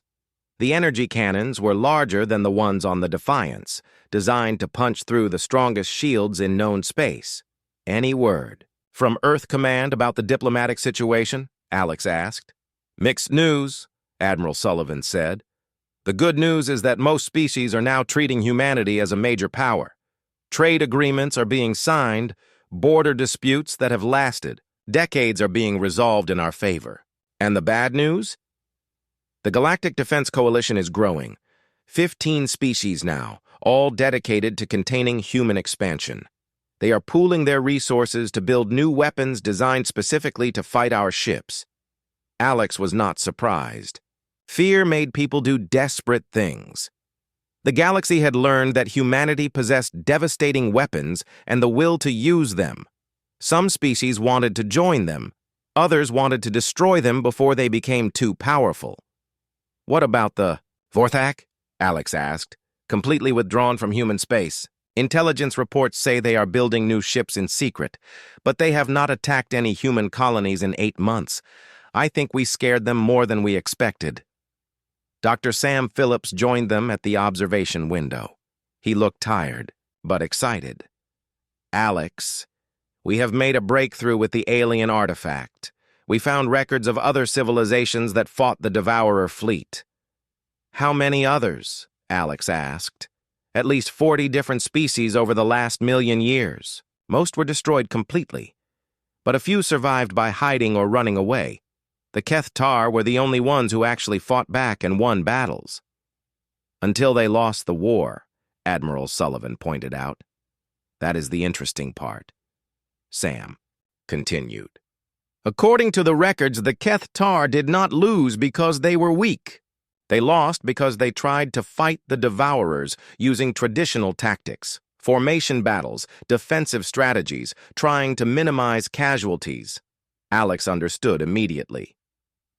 The energy cannons were larger than the ones on the Defiance, designed to punch through the strongest shields in known space. "Any word from Earth Command about the diplomatic situation?" Alex asked. "Mixed news," Admiral Sullivan said. "The good news is that most species are now treating humanity as a major power. Trade agreements are being signed, border disputes that have lasted decades are being resolved in our favor. And the bad news? The Galactic Defense Coalition is growing. 15 species now, all dedicated to containing human expansion. They are pooling their resources to build new weapons designed specifically to fight our ships." Alex was not surprised. Fear made people do desperate things. The galaxy had learned that humanity possessed devastating weapons and the will to use them. Some species wanted to join them. Others wanted to destroy them before they became too powerful. "What about the Vorthak?" Alex asked, completely withdrawn from human space. "Intelligence reports say they are building new ships in secret, but they have not attacked any human colonies in 8 months. I think we scared them more than we expected." Dr. Sam Phillips joined them at the observation window. He looked tired, but excited. "Alex, we have made a breakthrough with the alien artifact. We found records of other civilizations that fought the Devourer fleet." "How many others?" Alex asked. "At least 40 different species over the last 1,000,000 years. Most were destroyed completely, but a few survived by hiding or running away. The Kethtar were the only ones who actually fought back and won battles." "Until they lost the war," Admiral Sullivan pointed out. "That is the interesting part," Sam continued. "According to the records, the Kethtar did not lose because they were weak. They lost because they tried to fight the Devourers using traditional tactics, formation battles, defensive strategies, trying to minimize casualties." Alex understood immediately.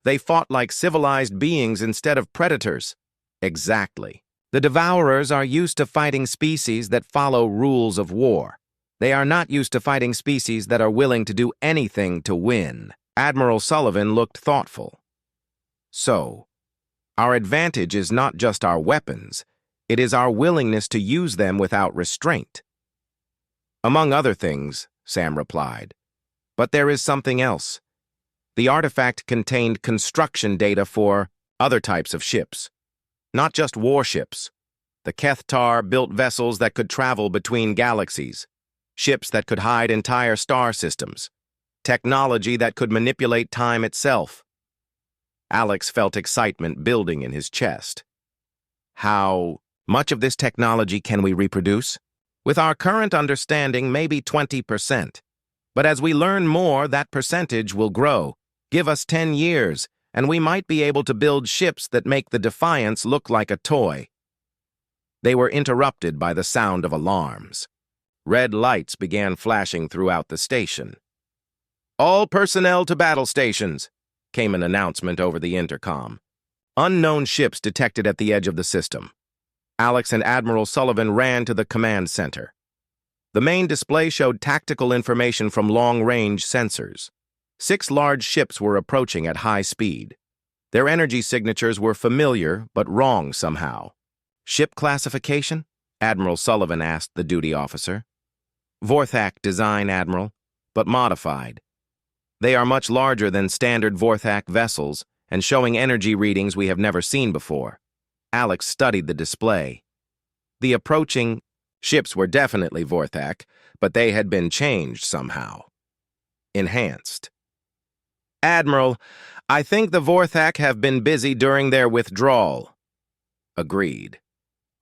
"They fought like civilized beings instead of predators." "Exactly. The Devourers are used to fighting species that follow rules of war. They are not used to fighting species that are willing to do anything to win." Admiral Sullivan looked thoughtful. "So, our advantage is not just our weapons, it is our willingness to use them without restraint." "Among other things," Sam replied. "But there is something else. The artifact contained construction data for other types of ships, not just warships. The Kethtar built vessels that could travel between galaxies, ships that could hide entire star systems, technology that could manipulate time itself." Alex felt excitement building in his chest. "How much of this technology can we reproduce?" "With our current understanding, maybe 20%. But as we learn more, that percentage will grow. Give us 10 years, and we might be able to build ships that make the Defiance look like a toy." They were interrupted by the sound of alarms. Red lights began flashing throughout the station. All personnel to battle stations, came an announcement over the intercom. Unknown ships detected at the edge of the system. Alex and Admiral Sullivan ran to the command center. The main display showed tactical information from long-range sensors. 6 large ships were approaching at high speed. Their energy signatures were familiar, but wrong somehow. Ship classification? Admiral Sullivan asked the duty officer. Vorthak design, Admiral, but modified. They are much larger than standard Vorthak vessels and showing energy readings we have never seen before. Alex studied the display. The approaching ships were definitely Vorthak, but they had been changed somehow. Enhanced. Admiral, I think the Vorthak have been busy during their withdrawal. Agreed.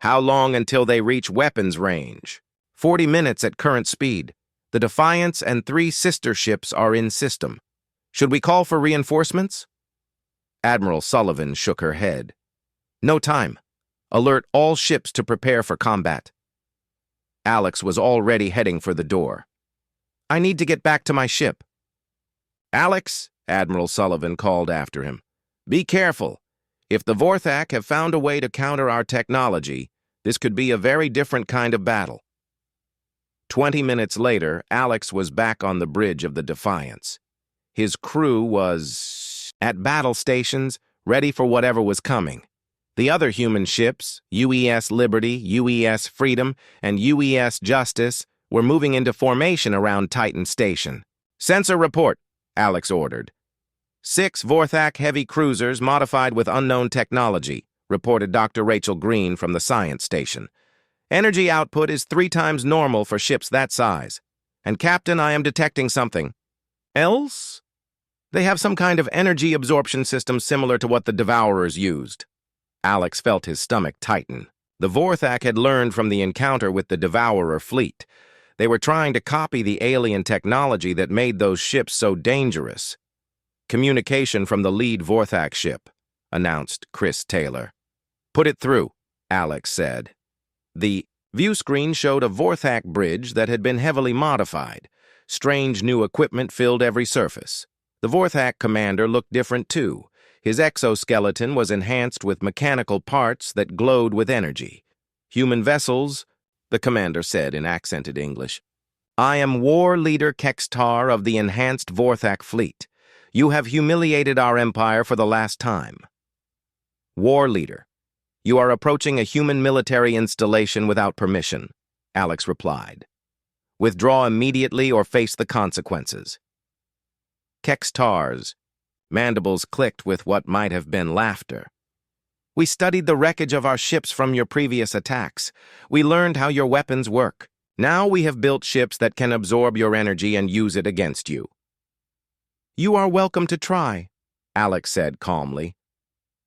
How long until they reach weapons range? 40 minutes at current speed. The Defiance and 3 sister ships are in system. Should we call for reinforcements? Admiral Sullivan shook her head. No time. Alert all ships to prepare for combat. Alex was already heading for the door. I need to get back to my ship. Alex, Admiral Sullivan called after him. Be careful. If the Vorthak have found a way to counter our technology, this could be a very different kind of battle. 20 minutes later, Alex was back on the bridge of the Defiance. His crew was at battle stations, ready for whatever was coming. The other human ships, UES Liberty, UES Freedom, and UES Justice, were moving into formation around Titan Station. Sensor report, Alex ordered. 6 Vorthak heavy cruisers modified with unknown technology, reported Dr. Rachel Green from the science station. Energy output is 3 times normal for ships that size. And Captain, I am detecting something. Else? They have some kind of energy absorption system similar to what the Devourers used. Alex felt his stomach tighten. The Vorthak had learned from the encounter with the Devourer fleet. They were trying to copy the alien technology that made those ships so dangerous. Communication from the lead Vorthak ship, announced Chris Taylor. Put it through, Alex said. The view screen showed a Vorthak bridge that had been heavily modified. Strange new equipment filled every surface. The Vorthak commander looked different too. His exoskeleton was enhanced with mechanical parts that glowed with energy. Human vessels, the commander said in accented English. I am War Leader Kextar of the enhanced Vorthak fleet. You have humiliated our empire for the last time. War Leader. You are approaching a human military installation without permission, Alex replied. Withdraw immediately or face the consequences. Kextar's mandibles clicked with what might have been laughter. We studied the wreckage of our ships from your previous attacks. We learned how your weapons work. Now we have built ships that can absorb your energy and use it against you. You are welcome to try, Alex said calmly.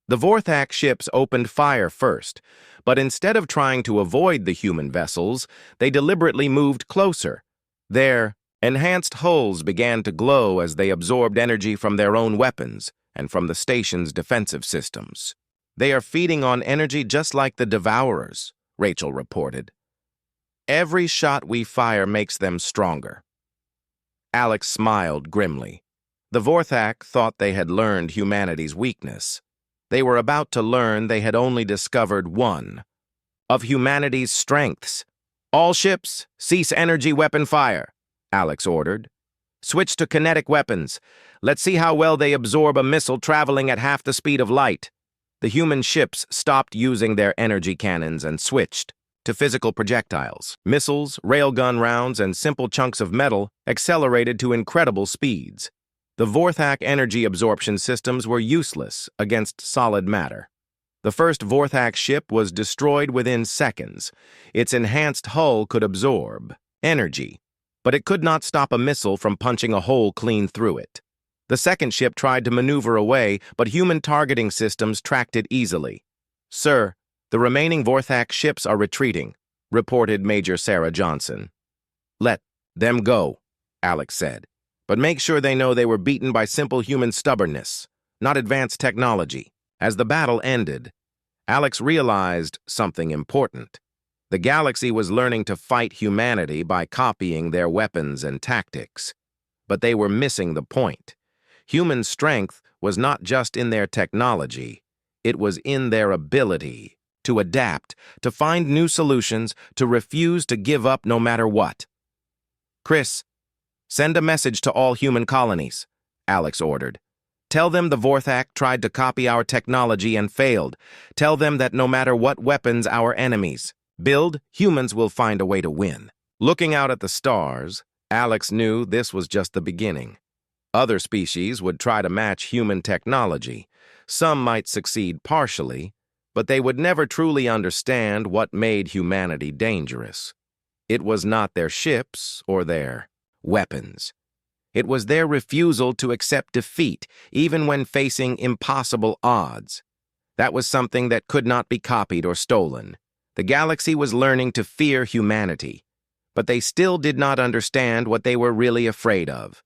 The Vorthak ships opened fire first, but instead of trying to avoid the human vessels, they deliberately moved closer. Their enhanced hulls began to glow as they absorbed energy from their own weapons and from the station's defensive systems. They are feeding on energy just like the Devourers, Rachel reported. Every shot we fire makes them stronger. Alex smiled grimly. The Vorthak thought they had learned humanity's weakness. They were about to learn they had only discovered one of humanity's strengths. All ships, cease energy weapon fire, Alex ordered. Switch to kinetic weapons. Let's see how well they absorb a missile traveling at half the speed of light. The human ships stopped using their energy cannons and switched to physical projectiles. Missiles, railgun rounds, and simple chunks of metal accelerated to incredible speeds. The Vorthak energy absorption systems were useless against solid matter. The first Vorthak ship was destroyed within seconds. Its enhanced hull could absorb energy, but it could not stop a missile from punching a hole clean through it. The second ship tried to maneuver away, but human targeting systems tracked it easily. Sir, the remaining Vorthak ships are retreating, reported Major Sarah Johnson. Let them go, Alex said. But make sure they know they were beaten by simple human stubbornness, not advanced technology. As the battle ended, Alex realized something important. The galaxy was learning to fight humanity by copying their weapons and tactics. But they were missing the point. Human strength was not just in their technology, it was in their ability to adapt, to find new solutions, to refuse to give up no matter what. "Chris, send a message to all human colonies," Alex ordered. "Tell them the Vorthak tried to copy our technology and failed. Tell them that no matter what weapons our enemies build, humans will find a way to win." Looking out at the stars, Alex knew this was just the beginning. Other species would try to match human technology. Some might succeed partially, but they would never truly understand what made humanity dangerous. It was not their ships or their weapons. It was their refusal to accept defeat, even when facing impossible odds. That was something that could not be copied or stolen. The galaxy was learning to fear humanity, but they still did not understand what they were really afraid of.